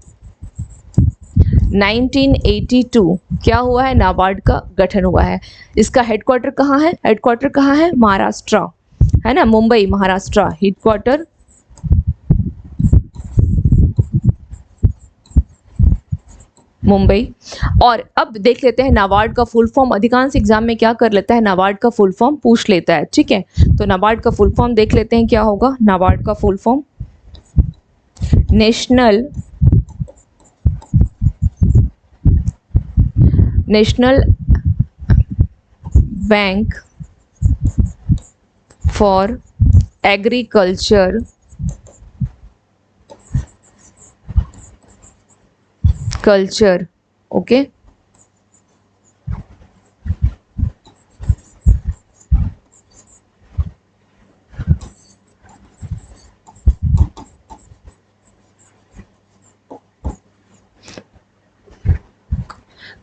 1982 क्या हुआ है? नाबार्ड का गठन हुआ है। इसका हेडक्वार्टर कहाँ है? हेडक्वार्टर कहाँ है? महाराष्ट्र है ना, मुंबई, महाराष्ट्र हेडक्वार्टर। मुंबई। और अब देख लेते हैं नाबार्ड का फुल फॉर्म। अधिकांश एग्जाम में क्या कर लेता है? नाबार्ड का फुल फॉर्म पूछ लेता है। ठीक है, तो नाबार्ड का फुल फॉर्म देख लेते हैं क्या होगा। नाबार्ड का full form national bank for agriculture okay.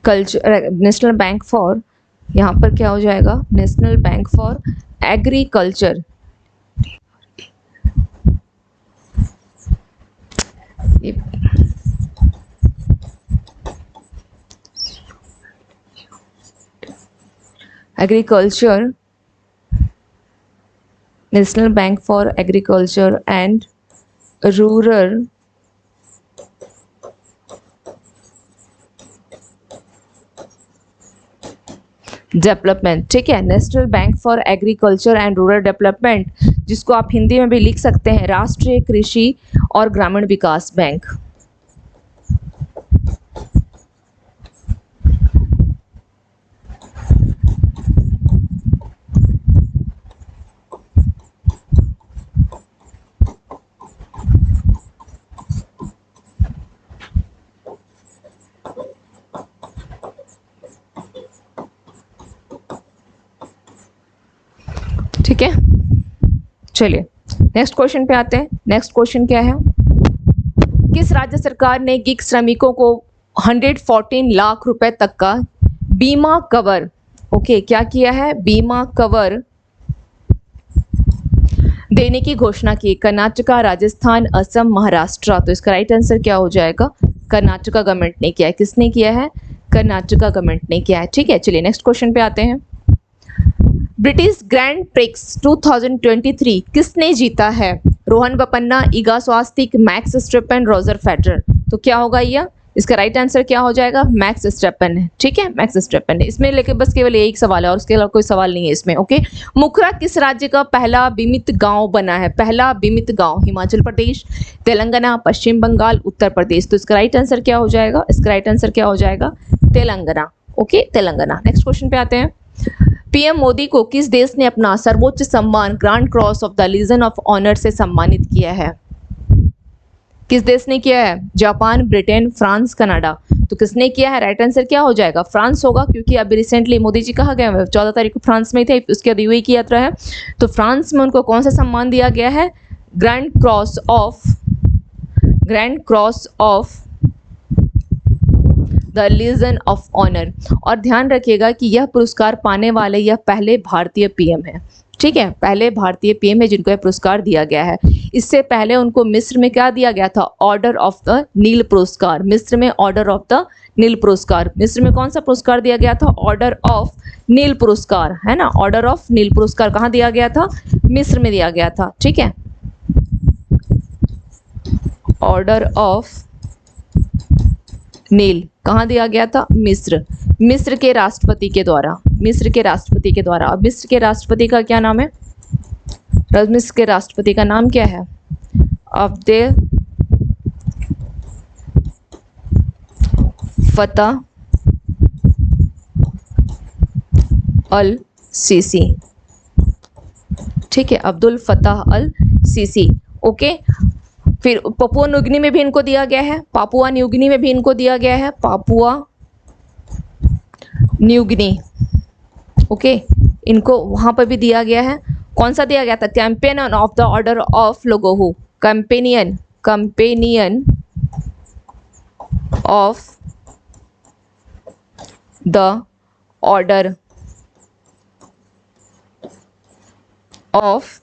Culture, national bank for, यहाँ पर क्या हो जाएगा? National bank for agriculture. Agriculture, national bank for agriculture and rural development. ठीक है, national bank for agriculture and rural development, जिसको आप हिंदी में भी लिख सकते हैं राष्ट्रीय कृषि और ग्रामीण विकास बैंक। ठीक है, चलिए नेक्स्ट क्वेश्चन पे आते हैं। नेक्स्ट क्वेश्चन क्या है? किस राज्य सरकार ने गिग श्रमिकों को 114 लाख रुपए तक का बीमा कवर, ओके, क्या किया है? बीमा कवर देने की घोषणा की? कर्नाटका, राजस्थान, असम, महाराष्ट्र। तो इसका राइट आंसर क्या हो जाएगा? कर्नाटका गवर्नमेंट ने किया है। किसने किया है? कर्नाटका गवर्नमेंट ने किया है। ठीक है, चलिए नेक्स्ट क्वेश्चन पे आते हैं। ब्रिटिश ग्रैंड प्रिक्स 2023 किसने जीता है? रोहन बोपन्ना, इगा स्वास्तिक, मैक्स स्टेफन, रॉजर फेडरर। तो क्या होगा ये? इसका राइट आंसर क्या हो जाएगा? मैक्स स्टेपन है। ठीक है, मैक्स स्टेपन है। इसमें लेके बस केवल एक सवाल है और उसके अलावा कोई सवाल नहीं है इसमें। ओके, मुखरा किस राज्य का पहला बीमित गांव बना है? पहला बीमित गांव, हिमाचल प्रदेश, तेलंगाना, पश्चिम बंगाल, उत्तर प्रदेश। तो इसका राइट आंसर क्या हो जाएगा? इसका राइट आंसर क्या हो जाएगा? Telangana. Okay, Telangana. Next question पे आते हैं। पीएम मोदी को किस देश ने अपना सर्वोच्च सम्मान Grand Cross of the Legion of Honour से सम्मानित किया है? किस देश ने किया है? Japan, Britain, France, Canada. तो किसने किया है? राइट आंसर क्या हो जाएगा? फ्रांस होगा, क्योंकि अभी रिसेंटली मोदी जी कहाँ गए? 14 तारीख को फ्रांस में थे, उसके बाद यूएई की यात्रा है। तो फ्रांस में उनको कौन सा सम्मान दिया गया है? Grand Cross of the Legion of Honour. और ध्यान रखिएगा कि यह पुरस्कार पाने वाले यह पहले भारतीय पीएम है। ठीक है, पहले भारतीय पीएम है जिनको यह पुरस्कार दिया गया है। इससे पहले उनको मिस्र में क्या दिया गया था? ऑर्डर ऑफ द नील पुरस्कार। मिस्र में ऑर्डर ऑफ द नील पुरस्कार। मिस्र में कौन सा पुरस्कार दिया गया था? ऑर्डर ऑफ नील पुरस्कार, है ना। ऑर्डर ऑफ नील पुरस्कार कहाँ दिया गया था? मिस्र में दिया गया था। ठीक है, ऑर्डर ऑफ नील कहाँ दिया गया था? मिस्र। मिस्र के राष्ट्रपति के द्वारा। मिस्र के राष्ट्रपति के द्वारा। अब मिस्र के राष्ट्रपति का क्या नाम है? मिस्र के राष्ट्रपति का नाम क्या है? अब्देल फतह अल सीसी। ठीक है, अब्दुल फतह अल सीसी। ओके, फिर पपुआ न्यूगिनी में भी इनको दिया गया है। पापुआ न्यूगिनी में भी इनको दिया गया है। Papua New Guinea. ओके, इनको वहां पर भी दिया गया है। कौन सा दिया गया था? Companion of the order of लोगोहू। Companion of the order of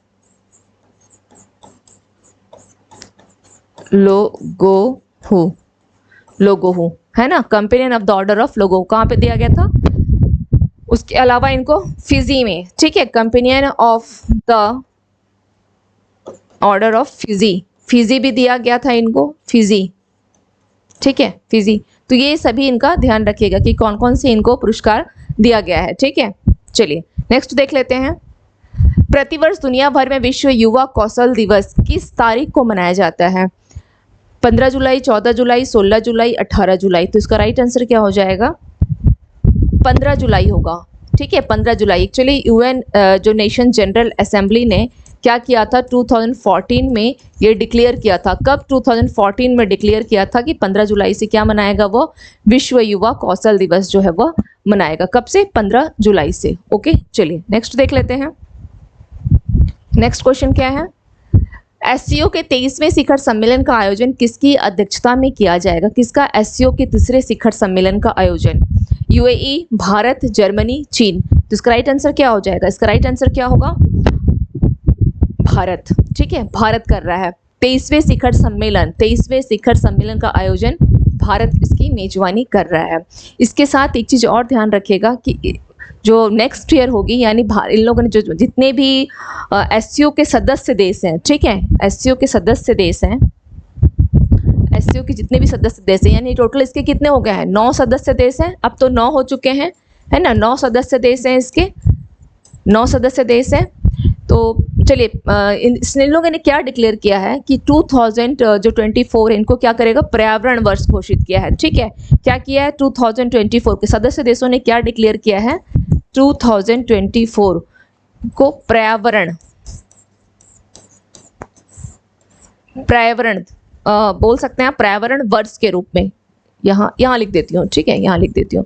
लोगोहू, है ना। Companion of the order of लोगोहू कहाँ पे दिया गया था? उसके अलावा इनको फिजी में। ठीक है, companion of the order of Fiji भी दिया गया था इनको, फिजी। ठीक है, फिजी। तो ये सभी इनका ध्यान रखिएगा कि कौन कौन से इनको पुरस्कार दिया गया है। ठीक है, चलिए नेक्स्ट देख लेते हैं। प्रतिवर्ष दुनिया भर में विश्व युवा कौशल दिवस किस तारीख को मनाया जाता है? 15 जुलाई, 14 जुलाई, 16 जुलाई, 18 जुलाई। तो इसका राइट आंसर क्या हो जाएगा? 15 जुलाई होगा। ठीक है, 15 जुलाई। एक्चुअली यूएन जो नेशन जनरल असेंबली ने क्या किया था? 2014 में ये डिक्लेयर किया था। कब 2014 में डिक्लेयर किया था कि 15 जुलाई से क्या मनाएगा? वो विश्व युवा कौशल दिवस जो है वह मनाएगा। कब से? 15 जुलाई से। ओके, चलिए नेक्स्ट देख लेते हैं। नेक्स्ट क्वेश्चन क्या है? एससीओ के 23वें शिखर सम्मेलन का आयोजन किसकी अध्यक्षता में किया जाएगा? किसका एससीओ के तीसरे शिखर सम्मेलन का आयोजन? यूएई, भारत, जर्मनी, चीन। तो इसका राइट आंसर क्या हो जाएगा? इसका राइट आंसर क्या होगा? भारत। ठीक है, भारत कर रहा है 23वें शिखर सम्मेलन का आयोजन भारत इसकी मेजबानी कर रहा है। इसके साथ एक चीज और ध्यान रखिएगा कि जो नेक्स्ट ईयर होगी, यानी इन लोगों ने जो जितने भी एससीओ के सदस्य देश हैं, ठीक है, एससीओ के सदस्य देश हैं, एससीओ के जितने भी सदस्य देश हैं, यानी टोटल इसके कितने हो गए हैं? 9 सदस्य देश हैं। अब तो 9 हो चुके हैं, है ना। 9 सदस्य देश हैं, इसके 9 सदस्य देश हैं। तो चलिए इन लोगों ने क्या डिक्लेयर किया है कि 2024 इनको क्या करेगा? पर्यावरण वर्ष घोषित किया है। ठीक है, क्या किया है? 2024 के सदस्य देशों ने क्या डिक्लेयर किया है? 2024 को पर्यावरण बोल सकते हैं, पर्यावरण वर्ष के रूप में यहाँ लिख देती हूँ। ठीक है, यहाँ लिख देती हूँ,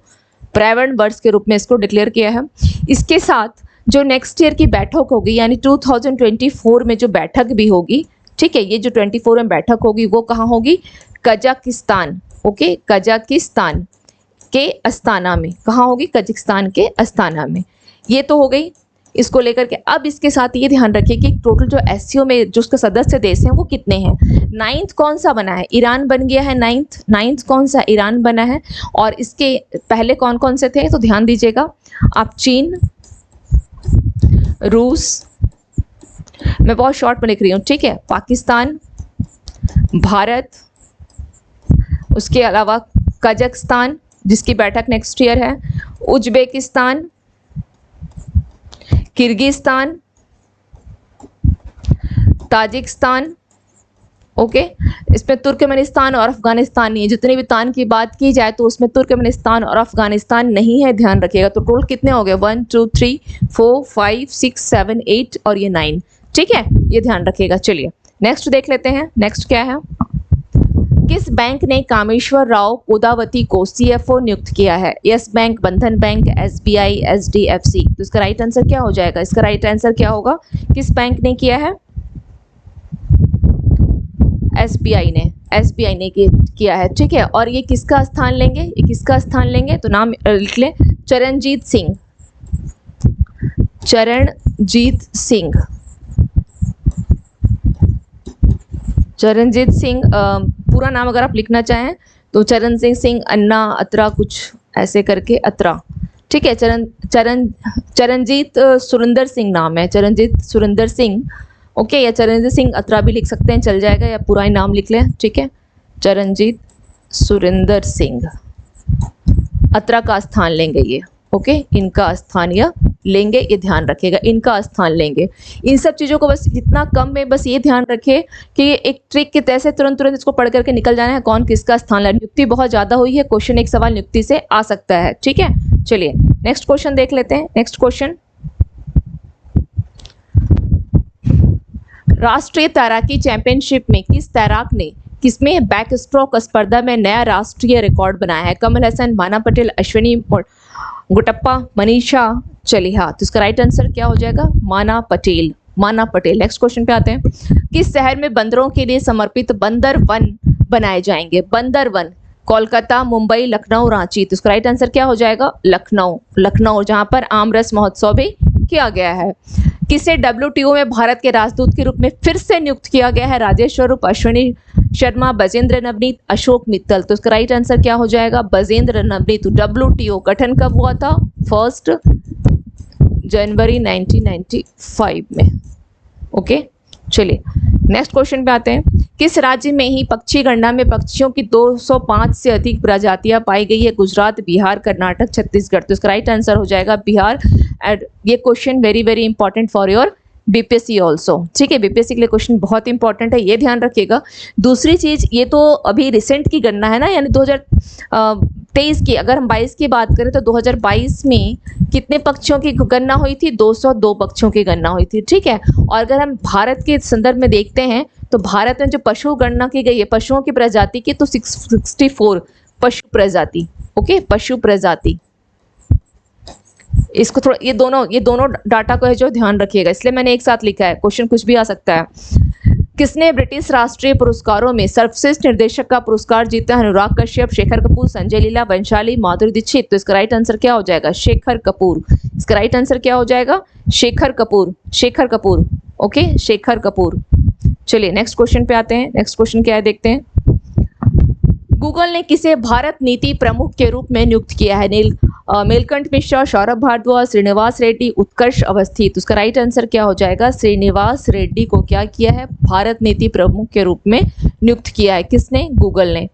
पर्यावरण वर्ष के रूप में इसको डिक्लेयर किया है। इसके साथ जो नेक्स्ट ईयर की बैठक होगी, यानी 2024 में जो बैठक भी होगी, ठीक है, ये जो 24 में बैठक होगी वो कहाँ होगी? कजाकिस्तान। ओके, कजाकिस्तान के अस्ताना में। कहाँ होगी? कजाकिस्तान के अस्ताना में। ये तो हो गई इसको लेकर के। अब इसके साथ ये ध्यान रखिए कि टोटल जो एससीओ में जो उसके सदस्य देश हैं वो कितने हैं। 9th कौन सा बना है? ईरान बन गया है 9th कौन सा? ईरान बना है। और इसके पहले कौन कौन से थे? तो ध्यान दीजिएगा आप, चीन, रूस, मैं बहुत शॉर्ट में लिख रही हूँ, ठीक है, पाकिस्तान, भारत, उसके अलावा कजाकिस्तान जिसकी बैठक नेक्स्ट ईयर है, उज्बेकिस्तान, किर्गिस्तान, ताजिकिस्तान, ओके। इसमें तुर्कमेनिस्तान और अफगानिस्तान नहीं है। जितनी भी तान की बात की जाए तो उसमें तुर्कमेनिस्तान और अफगानिस्तान नहीं है, ध्यान रखिएगा। तो टोटल कितने हो गए, 1 2 3 4 5 6 7 8 और ये 9, ठीक है, ये ध्यान रखिएगा। चलिए नेक्स्ट देख लेते हैं। नेक्स्ट क्या है, किस बैंक ने कामेश्वर राव पोदावती को CFO नियुक्त किया है? यस बैंक, बंधन बैंक, SBI, HDFC। तो इसका राइट आंसर क्या हो जाएगा? इसका राइट आंसर क्या होगा? किस बैंक ने किया है? SBI ने किया है, ठीक है। और ये किसका स्थान लेंगे? ये किसका स्थान लेंगे? तो नाम लिख लें, चरणजीत सिंह। चरणजीत सिंह, चरणजीत सिंह पूरा नाम अगर आप लिखना चाहें तो चरणजीत सिंह अन्ना अत्रा, कुछ ऐसे करके अत्रा, ठीक है। चरणजीत सुरिंदर सिंह नाम है, चरणजीत सुरिंदर सिंह, ओके। या चरणजीत सिंह अत्रा भी लिख सकते हैं, चल जाएगा, या पूरा ही नाम लिख लें, ठीक है। चरणजीत सुरिंदर सिंह अत्रा का स्थान लेंगे ये, ओके। इनका स्थान या लेंगे, ये ध्यान रखिएगा, इनका स्थान लेंगे। इन सब चीज़ों को बस जितना कम में बस ये ध्यान रखिए कि ये एक ट्रिक के तैसे तुरंत इसको पढ़ करके निकल जाना है, कौन किसका स्थान ले। नियुक्ति बहुत ज़्यादा हुई है, क्वेश्चन एक सवाल नियुक्ति से आ सकता है, ठीक है। चलिए नेक्स्ट क्वेश्चन देख लेते हैं। नेक्स्ट क्वेश्चन, राष्ट्रीय तैराकी चैंपियनशिप में किस तैराक ने किसमें बैक स्ट्रोक स्पर्धा में नया राष्ट्रीय रिकॉर्ड बनाया है? कमल हसन, माना पटेल, अश्विनी गुटप्पा, मनीषा चलिहा। तो इसका राइट आंसर क्या हो जाएगा? माना पटेल, माना पटेल। नेक्स्ट क्वेश्चन पे आते हैं, किस शहर में बंदरों के लिए समर्पित बंदर वन बनाए जाएंगे? बंदर वन, कोलकाता, मुंबई, लखनऊ, रांची। तो इसका राइट आंसर क्या हो जाएगा? लखनऊ, लखनऊ, जहां पर आमरस महोत्सव भी किया गया है। किसे WTO में भारत के राजदूत के रूप में फिर से नियुक्त किया गया है? राजेश स्वरूप, अश्विनी शर्मा, बजेंद्र नवनीत, अशोक मित्तल। तो इसका राइट आंसर क्या हो जाएगा? बजेंद्र नवनीत। WTO गठन कब हुआ था? 1 जनवरी 1995 में, ओके। चलिए नेक्स्ट क्वेश्चन पे आते हैं, किस राज्य में ही पक्षी गणना में पक्षियों की 205 से अधिक प्रजातियां पाई गई है? गुजरात, बिहार, कर्नाटक, छत्तीसगढ़। तो इसका राइट आंसर हो जाएगा बिहार। एंड ये question very very important for your BPSC also, ठीक है। BPSC के लिए क्वेश्चन बहुत इंपॉर्टेंट है, ये ध्यान रखिएगा। दूसरी चीज, ये तो अभी रिसेंट की गणना है ना, यानी 2023 की। अगर हम 22 की बात करें तो 2022 में कितने पक्षियों की गणना हुई थी? 202 पक्षियों की गणना हुई थी, ठीक है। और अगर हम भारत के संदर्भ में देखते हैं तो भारत में जो पशु गणना की गई है पशुओं की प्रजाति की, तो 64 पशु प्रजाति, ओके, पशु प्रजाति। इसको थोड़ा ये दोनों डाटा को है जो ध्यान रखिएगा, इसलिए मैंने एक साथ लिखा है, क्वेश्चन कुछ भी आ सकता है। किसने ब्रिटिश राष्ट्रीय पुरस्कारों में सर्वश्रेष्ठ निर्देशक का पुरस्कार जीता है? अनुराग कश्यप, शेखर कपूर, संजय लीला बंशाली, माधुरी दीक्षित। तो इसका राइट आंसर क्या हो जाएगा? शेखर कपूर। इसका राइट आंसर क्या हो जाएगा? शेखर कपूर, शेखर कपूर, ओके, शेखर कपूर। चलिए नेक्स्ट क्वेश्चन पे आते हैं। नेक्स्ट क्वेश्चन क्या है देखते हैं, गूगल ने किसे भारत नीति प्रमुख के रूप में नियुक्त किया है? नीलकंठ मिश्रा, सौरभ भारद्वाज, श्रीनिवास रेड्डी, उत्कर्ष अवस्थी। तो उसका राइट आंसर क्या हो जाएगा? श्रीनिवास रेड्डी को क्या किया है? भारत नीति प्रमुख के रूप में नियुक्त किया है। किसने? गूगल ने।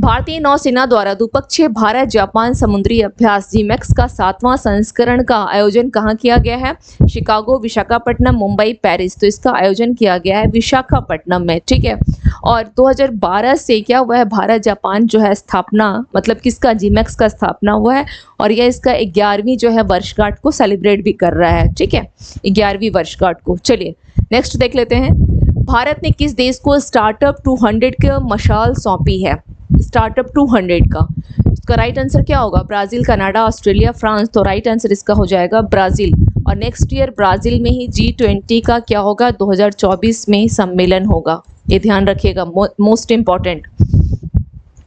भारतीय नौसेना द्वारा द्विपक्षीय भारत जापान समुद्री अभ्यास GMAX का 7वां संस्करण का आयोजन कहाँ किया गया है? Chicago, Visakhapatnam, Mumbai, Paris. तो इसका आयोजन किया गया है विशाखापट्टनम में, ठीक है। और 2012 से क्या हुआ है? भारत जापान जो है स्थापना, मतलब किसका? GMAX का स्थापना हुआ है, और यह इसका 11वीं जो है वर्षगांठ को सेलिब्रेट भी कर रहा है, ठीक है, 11वीं वर्षगांठ को। चलिए नेक्स्ट देख लेते हैं, भारत ने किस देश को स्टार्टअप 200 की मशाल सौंपी है? स्टार्टअप 200 का, इसका राइट आंसर क्या होगा? Brazil, Canada, Australia, France. तो राइट आंसर इसका हो जाएगा ब्राज़ील। और नेक्स्ट ईयर ब्राज़ील में ही G20 का क्या होगा? 2024 में सम्मेलन होगा, ये ध्यान रखिएगा, मोस्ट इंपॉर्टेंट।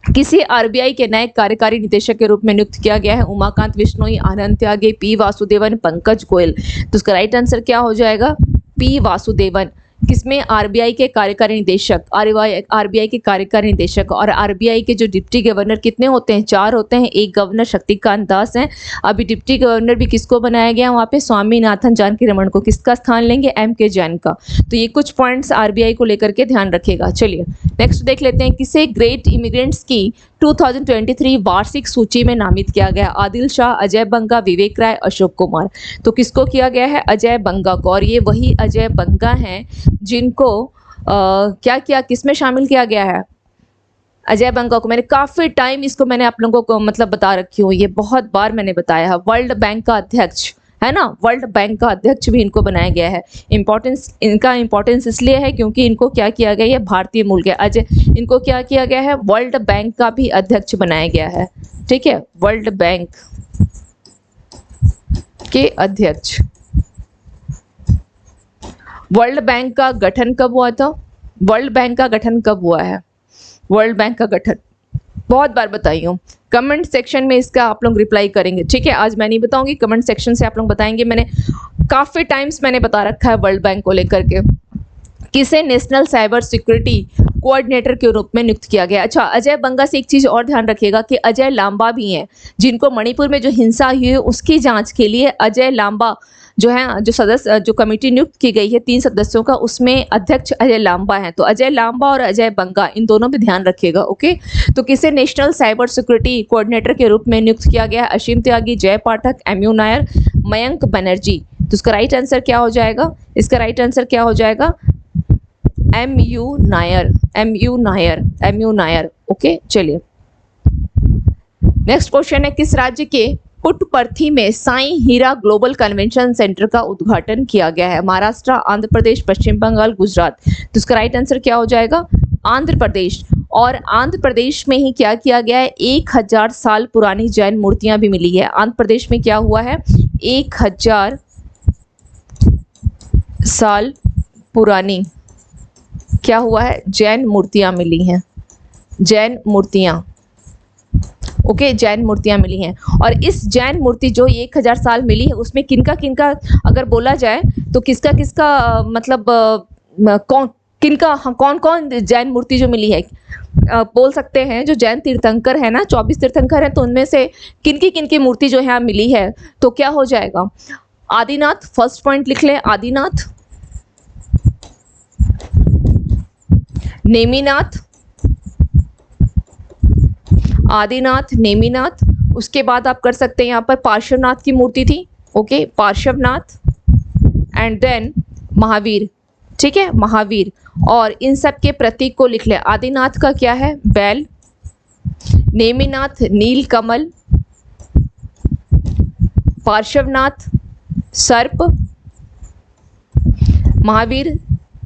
किसी RBI के नए कार्यकारी निदेशक के रूप में नियुक्त किया गया है? उमाकांत बिश्नोई, आनंद त्यागी, P वासुदेवन, पंकज गोयल। तो उसका राइट आंसर क्या हो जाएगा? P वासुदेवन। किसमें? RBI के कार्यकारी निदेशक, RBI के कार्यकारी निदेशक। और RBI के जो डिप्टी गवर्नर कितने होते हैं? 4 होते हैं। एक गवर्नर शक्तिकांत दास हैं। अभी डिप्टी गवर्नर भी किसको बनाया गया वहाँ पे? स्वामीनाथन जानकी रमन को। किसका स्थान लेंगे? MK जैन का। तो ये कुछ पॉइंट्स RBI को लेकर के ध्यान रखिएगा। चलिए नेक्स्ट देख लेते हैं, किसे ग्रेट इमिग्रेंट्स की 2023 वार्षिक सूची में नामित किया गया? आदिल शाह, अजय बंगा, विवेक राय, अशोक कुमार। तो किसको किया गया है? अजय बंगा को। और ये वही अजय बंगा हैं जिनको क्या किया, किसमें शामिल किया गया है? अजय बंगा को। मैंने काफ़ी टाइम इसको मैंने आप लोगों को मतलब बता रखी हूँ, ये बहुत बार मैंने बताया है। वर्ल्ड बैंक का अध्यक्ष है ना, वर्ल्ड बैंक का अध्यक्ष भी इनको बनाया गया है। इनका इम्पोर्टेंस इसलिए है क्योंकि इनको क्या किया गया, ये भारतीय मूल के अजय, इनको क्या किया गया है? वर्ल्ड बैंक का भी अध्यक्ष बनाया गया है। ठीक है, वर्ल्ड बैंक के अध्यक्ष। वर्ल्ड बैंक का गठन कब हुआ था? वर्ल्ड बैंक का गठन कब हुआ है? वर्ल्ड बैंक का गठन बहुत बार बताई हूँ, कमेंट सेक्शन में इसका आप लोग रिप्लाई करेंगे। ठीक है, आज मैं नहीं बताऊंगी, कमेंट सेक्शन से आप लोग बताएंगे। मैंने काफ़ी टाइम्स मैंने बता रखा है वर्ल्ड बैंक को लेकर के। किसे नेशनल साइबर सिक्योरिटी कोऑर्डिनेटर के रूप में नियुक्त किया गया? अच्छा, अजय बंगा से एक चीज़ और ध्यान रखिएगा कि अजय लांबा भी हैं, जिनको मणिपुर में जो हिंसा हुई है उसकी जांच के लिए अजय लांबा जो है, जो सदस्य, जो कमेटी नियुक्त की गई है 3 सदस्यों का, उसमें अध्यक्ष अजय लांबा हैं। तो अजय लांबा और अजय बंगा, इन दोनों पे ध्यान रखिएगा। ओके, तो किसे नेशनल साइबर सिक्योरिटी कोऑर्डिनेटर के रूप में नियुक्त किया गया है? असीम त्यागी, जय पाठक, MU नायर, मयंक बनर्जी। तो इसका राइट आंसर क्या हो जाएगा? इसका राइट आंसर क्या हो जाएगा? MU Nair, MU Nair, MU Nair. Okay, चलिए नेक्स्ट क्वेश्चन है, किस राज्य के पुट्टपर्थी में साई हीरा ग्लोबल कन्वेंशन सेंटर का उद्घाटन किया गया है? महाराष्ट्र, आंध्र प्रदेश, पश्चिम बंगाल, गुजरात। तो इसका राइट आंसर क्या हो जाएगा? आंध्र प्रदेश। और आंध्र प्रदेश में ही क्या किया गया है? 1000 साल पुरानी जैन मूर्तियां भी मिली है। आंध्र प्रदेश में क्या हुआ है? 1000 साल पुरानी क्या हुआ है? जैन मूर्तियां मिली हैं, जैन मूर्तियां। ओके, जैन मूर्तियां मिली हैं। और इस जैन मूर्ति जो 1000 साल मिली है, उसमें किनका किनका अगर बोला जाए तो किसका किसका मतलब कौन किनका, कौन कौन जैन मूर्ति जो मिली है बोल सकते हैं? जो जैन तीर्थंकर है ना, 24 तीर्थंकर है, तो उनमें से किनकी मूर्ति जो है मिली है? तो क्या हो जाएगा? आदिनाथ, फर्स्ट पॉइंट लिख लें, आदिनाथ, नेमिनाथ, आदिनाथ, नेमिनाथ। उसके बाद आप कर सकते हैं यहाँ पर पार्श्वनाथ की मूर्ति थी। Okay, Parshvanath and then Mahavir. ठीक है, महावीर। और इन सब के प्रतीक को लिख ले। आदिनाथ का क्या है? बैल, नेमिनाथ नील कमल, पार्श्वनाथ सर्प, महावीर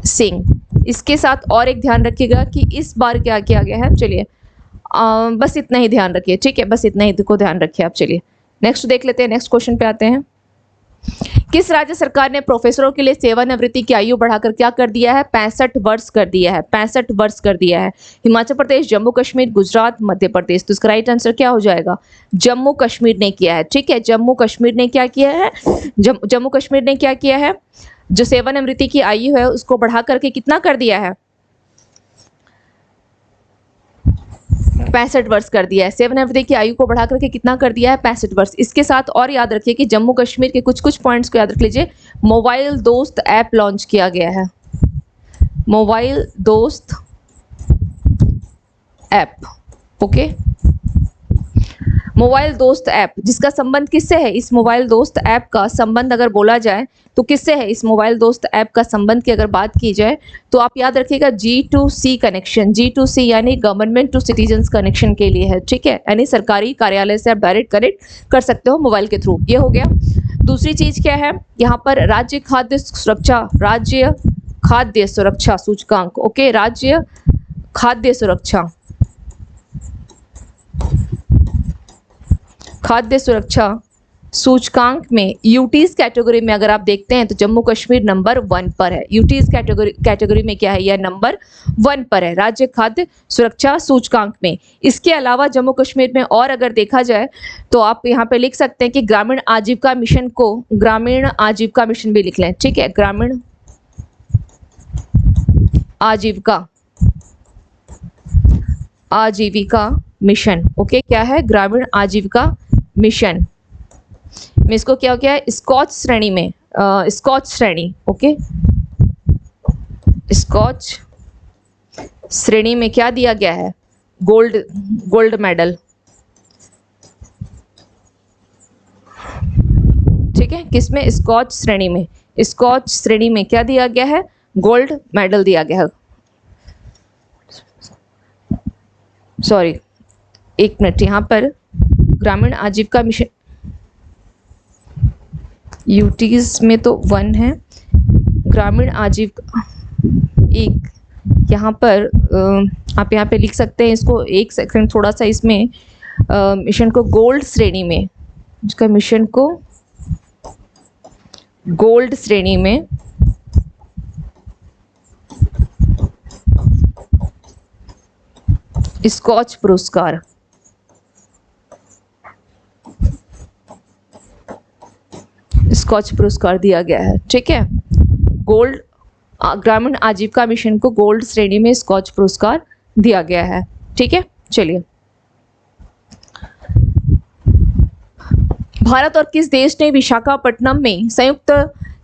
सिंह। इसके साथ और एक ध्यान रखिएगा कि इस बार क्या किया गया है। चलिए बस इतना ही ध्यान रखिए। ठीक है, बस इतना ही को ध्यान रखिए आप। चलिए नेक्स्ट देख लेते हैं, नेक्स्ट क्वेश्चन पे आते हैं। किस राज्य सरकार ने प्रोफेसरों के लिए सेवानिवृत्ति की आयु बढ़ाकर क्या कर दिया है? 65 वर्ष कर दिया है, 65 वर्ष कर दिया है। हिमाचल प्रदेश, जम्मू कश्मीर, गुजरात, मध्य प्रदेश। तो इसका राइट आंसर क्या हो जाएगा? जम्मू कश्मीर ने किया है। ठीक है, जम्मू कश्मीर ने क्या किया है? जम्मू कश्मीर ने क्या किया है? जो सेवानिवृत्ति की आयु है उसको बढ़ा करके कितना कर दिया है? 65 वर्ष कर दिया है। सेवानिवृत्ति की आयु को बढ़ा करके कितना कर दिया है? 65 वर्ष। इसके साथ और याद रखिए कि जम्मू कश्मीर के कुछ कुछ पॉइंट्स को याद रख लीजिए। मोबाइल दोस्त ऐप लॉन्च किया गया है, मोबाइल दोस्त ऐप। ओके, मोबाइल दोस्त ऐप जिसका संबंध किससे है? इस मोबाइल दोस्त ऐप का संबंध अगर बोला जाए तो किससे है? इस मोबाइल दोस्त ऐप का संबंध की अगर बात की जाए तो आप याद रखिएगा G2C कनेक्शन, G2C यानी गवर्नमेंट टू सिटीजन्स कनेक्शन के लिए है। ठीक है, यानी सरकारी कार्यालय से आप डायरेक्ट कनेक्ट कर सकते हो मोबाइल के थ्रू। ये हो गया। दूसरी चीज क्या है यहाँ पर? राज्य खाद्य सुरक्षा, राज्य खाद्य सुरक्षा सूचकांक। ओके, राज्य खाद्य सुरक्षा, खाद्य सुरक्षा सूचकांक में यूटीज कैटेगरी में अगर आप देखते हैं तो जम्मू कश्मीर नंबर 1 पर है। यूटीज कैटेगरी में क्या है? यह नंबर 1 पर है राज्य खाद्य सुरक्षा सूचकांक में। इसके अलावा जम्मू कश्मीर में और अगर देखा जाए तो आप यहाँ पे लिख सकते हैं कि ग्रामीण आजीविका मिशन को ग्रामीण आजीविका मिशन भी लिख लें। ठीक है, ग्रामीण आजीविका, आजीविका मिशन। ओके, क्या है? ग्रामीण आजीविका मिशन में इसको क्या हो गया? स्कॉच श्रेणी में, स्कॉच श्रेणी। ओके, स्कॉच श्रेणी में क्या दिया गया है? Gold medal. ठीक है, किसमें? स्कॉच श्रेणी में। स्कॉच श्रेणी में क्या दिया गया है? गोल्ड मेडल दिया गया है। सॉरी, एक मिनट, यहाँ पर ग्रामीण आजीविका मिशन यूटीज में तो 1 है, ग्रामीण आजीविका एक, यहाँ पर आप यहाँ पे लिख सकते हैं इसको, एक सेकंड थोड़ा सा इसमें मिशन को गोल्ड श्रेणी में, इसका मिशन को गोल्ड श्रेणी में स्कॉच पुरस्कार, स्कॉच पुरस्कार दिया गया है। ठीक है, गोल्ड, ग्रामीण आजीविका मिशन को गोल्ड श्रेणी में स्कॉच पुरस्कार दिया गया है। ठीक है, चलिए, भारत और किस देश ने विशाखापट्टनम में संयुक्त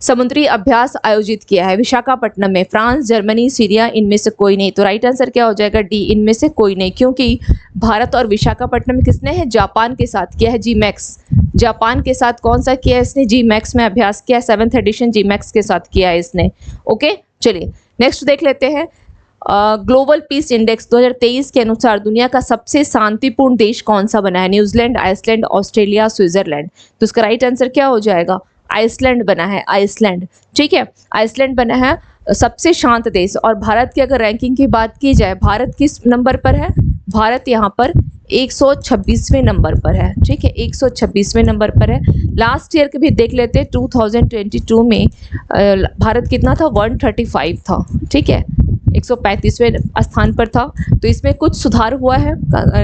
समुद्री अभ्यास आयोजित किया है? विशाखापट्टनम में फ्रांस, जर्मनी, सीरिया, इनमें से कोई नहीं। तो राइट आंसर क्या हो जाएगा? डी, इनमें से कोई नहीं, क्योंकि भारत और विशाखापट्टनम में किसने है? जापान के साथ किया है, जी मैक्स। जापान के साथ कौन सा किया है इसने? जी मैक्स में अभ्यास किया है, 7th एडिशन जी मैक्स के साथ किया है इसने। ओके, चलिए नेक्स्ट देख लेते हैं। ग्लोबल पीस इंडेक्स 2023 के अनुसार दुनिया का सबसे शांतिपूर्ण देश कौन सा बना है? New Zealand, Iceland, Australia, Switzerland. तो इसका राइट आंसर क्या हो जाएगा? आइसलैंड बना है, आइसलैंड। ठीक है, आइसलैंड बना है सबसे शांत देश। और भारत की अगर रैंकिंग की बात की जाए, भारत किस नंबर पर है? भारत यहाँ पर 126वें नंबर पर है। ठीक है, 126वें नंबर पर है। लास्ट ईयर के भी देख लेते हैं, 2022 में भारत कितना था? 135 था। ठीक है, 135वें स्थान पर था। तो इसमें कुछ सुधार हुआ है,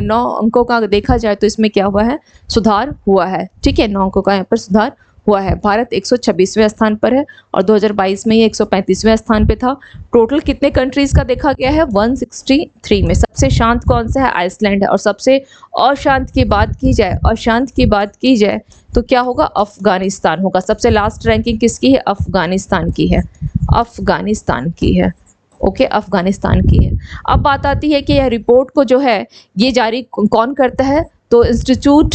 9 अंकों का देखा जाए तो इसमें क्या हुआ है? सुधार हुआ है। ठीक है, 9 अंकों का यहाँ पर सुधार हुआ है। भारत 126वें स्थान पर है और 2022 में ये 135वें स्थान पे था। टोटल कितने कंट्रीज का देखा गया है? 163 में। सबसे शांत कौन सा है? आइसलैंड है। और सबसे अशांत की बात की जाए, अशांत की बात की जाए तो क्या होगा? अफगानिस्तान होगा। सबसे लास्ट रैंकिंग किसकी है? अफगानिस्तान की है, अफगानिस्तान की है। ओके, अफगानिस्तान की है। अब बात आती है कि यह रिपोर्ट को जो है ये जारी कौन करता है? तो Institute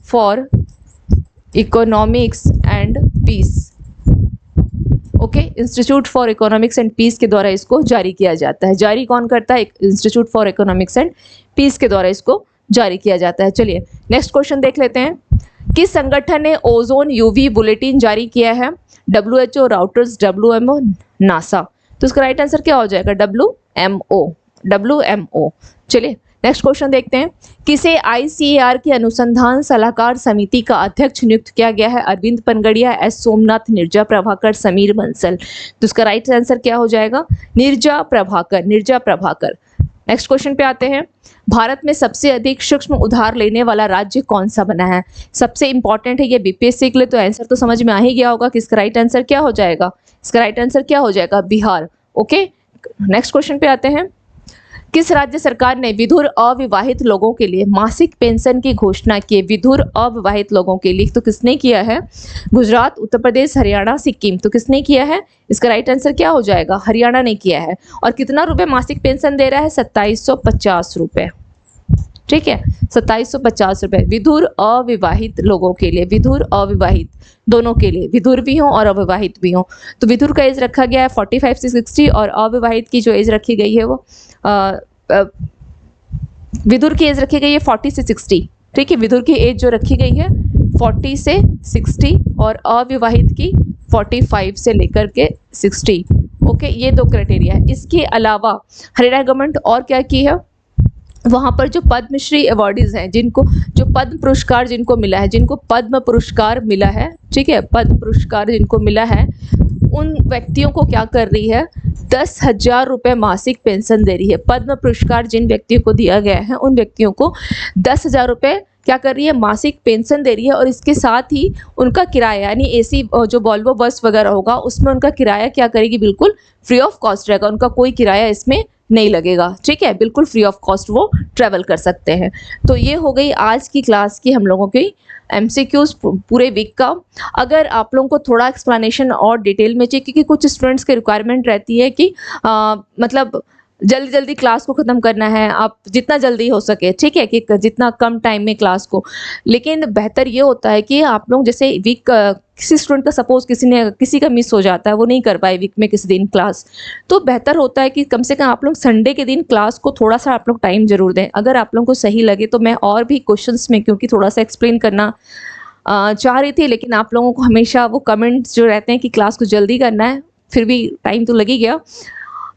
for Economics and Peace. Okay, Institute for Economics and Peace के द्वारा इसको जारी किया जाता है। जारी कौन करता है? Institute for Economics and Peace के द्वारा इसको जारी किया जाता है। चलिए नेक्स्ट क्वेश्चन देख लेते हैं। किस संगठन ने ओजोन यूवी बुलेटिन जारी किया है? WHO, routers, WMO, NASA. तो इसका राइट आंसर क्या हो जाएगा? WMO। चलिए नेक्स्ट क्वेश्चन देखते हैं। किसे ICAR की अनुसंधान सलाहकार समिति का अध्यक्ष नियुक्त किया गया है? अरविंद पनगड़िया, S सोमनाथ, नीरजा प्रभाकर, समीर बंसल। तो इसका राइट आंसर क्या हो जाएगा? नीरजा प्रभाकर। नेक्स्ट क्वेश्चन पे आते हैं। भारत में सबसे अधिक सूक्ष्म उधार लेने वाला राज्य कौन सा बना है? सबसे इंपॉर्टेंट है ये BPSC के लिए, तो आंसर तो समझ में आ ही गया होगा कि इसका राइट आंसर क्या हो जाएगा? इसका राइट आंसर क्या हो जाएगा? बिहार। ओके, नेक्स्ट क्वेश्चन पे आते हैं। किस राज्य सरकार ने विधुर अविवाहित लोगों के लिए मासिक पेंशन की घोषणा की? विधुर अविवाहित लोगों के लिए तो किसने किया है? गुजरात, उत्तर प्रदेश, हरियाणा, सिक्किम। तो किसने किया है? इसका राइट आंसर क्या हो जाएगा? हरियाणा ने किया है। और कितना रुपए मासिक पेंशन दे रहा है? 2750 रुपए। ठीक है, 2750 रुपए विधुर अविवाहित लोगों के लिए। विधुर अविवाहित दोनों के लिए, विधुर भी हो और अविवाहित भी हो। तो विधुर का एज रखा गया है 45 से 60 और अविवाहित की जो एज रखी गई है वो विधुर की एज रखी गई है 40 से 60। ठीक है, विधुर की एज जो रखी गई है 40 से 60 और अविवाहित की 45 से लेकर के 60। ओके, ये 2 क्राइटेरिया है। इसके अलावा हरियाणा गवर्नमेंट और क्या की है? वहाँ पर जो पद्मश्री अवार्डीज हैं, जिनको जो पद्म पुरस्कार जिनको मिला है, जिनको पद्म पुरस्कार मिला है, ठीक है, पद्म पुरस्कार जिनको मिला है, उन व्यक्तियों को क्या कर रही है? 10,000 रुपये मासिक पेंशन दे रही है। पद्म पुरस्कार जिन व्यक्तियों को दिया गया है उन व्यक्तियों को 10,000 रुपये क्या कर रही है? मासिक पेंशन दे रही है। और इसके साथ ही उनका किराया, यानी AC जो वॉल्वो बस वगैरह होगा उसमें उनका किराया क्या करेगी? बिल्कुल फ्री ऑफ कॉस्ट रहेगा, उनका कोई किराया इसमें नहीं लगेगा, ठीक है, बिल्कुल फ्री ऑफ कॉस्ट वो ट्रैवल कर सकते हैं। तो ये हो गई आज की क्लास की हम लोगों की एमसीक्यूज पूरे वीक का। अगर आप लोगों को थोड़ा एक्सप्लेनेशन और डिटेल में चाहिए, क्योंकि कुछ स्टूडेंट्स की रिक्वायरमेंट रहती है कि मतलब जल्दी जल्दी क्लास को ख़त्म करना है, आप जितना जल्दी हो सके, ठीक है, कि जितना कम टाइम में क्लास को। लेकिन बेहतर ये होता है कि आप लोग जैसे वीक किसी स्टूडेंट का सपोज़ किसी का मिस हो जाता है, वो नहीं कर पाए वीक में किसी दिन क्लास, तो बेहतर होता है कि कम से कम आप लोग संडे के दिन क्लास को थोड़ा-सा आप लोग टाइम ज़रूर दें। अगर आप लोगों को सही लगे तो मैं और भी क्वेश्चंस में क्योंकि थोड़ा-सा एक्सप्लेन करना चाह रही थी, लेकिन आप लोगों को हमेशा वो कमेंट्स जो रहते हैं कि क्लास को जल्दी करना है, फिर भी टाइम तो लग ही गया।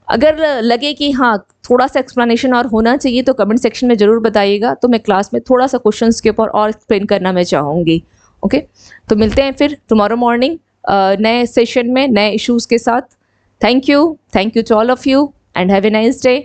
अगर लगे कि हाँ, थोड़ा-सा एक्सप्लेनेशन और होना चाहिए तो कमेंट सेक्शन में ज़रूर बताइएगा, तो मैं क्लास में थोड़ा-सा क्वेश्चंस के ऊपर और एक्सप्लेन करना मैं चाहूँगी। ओके? तो मिलते हैं फिर टुमारो मॉर्निंग नए सेशन में, नए इश्यूज़ के साथ। Thank you to all of you and have a nice day.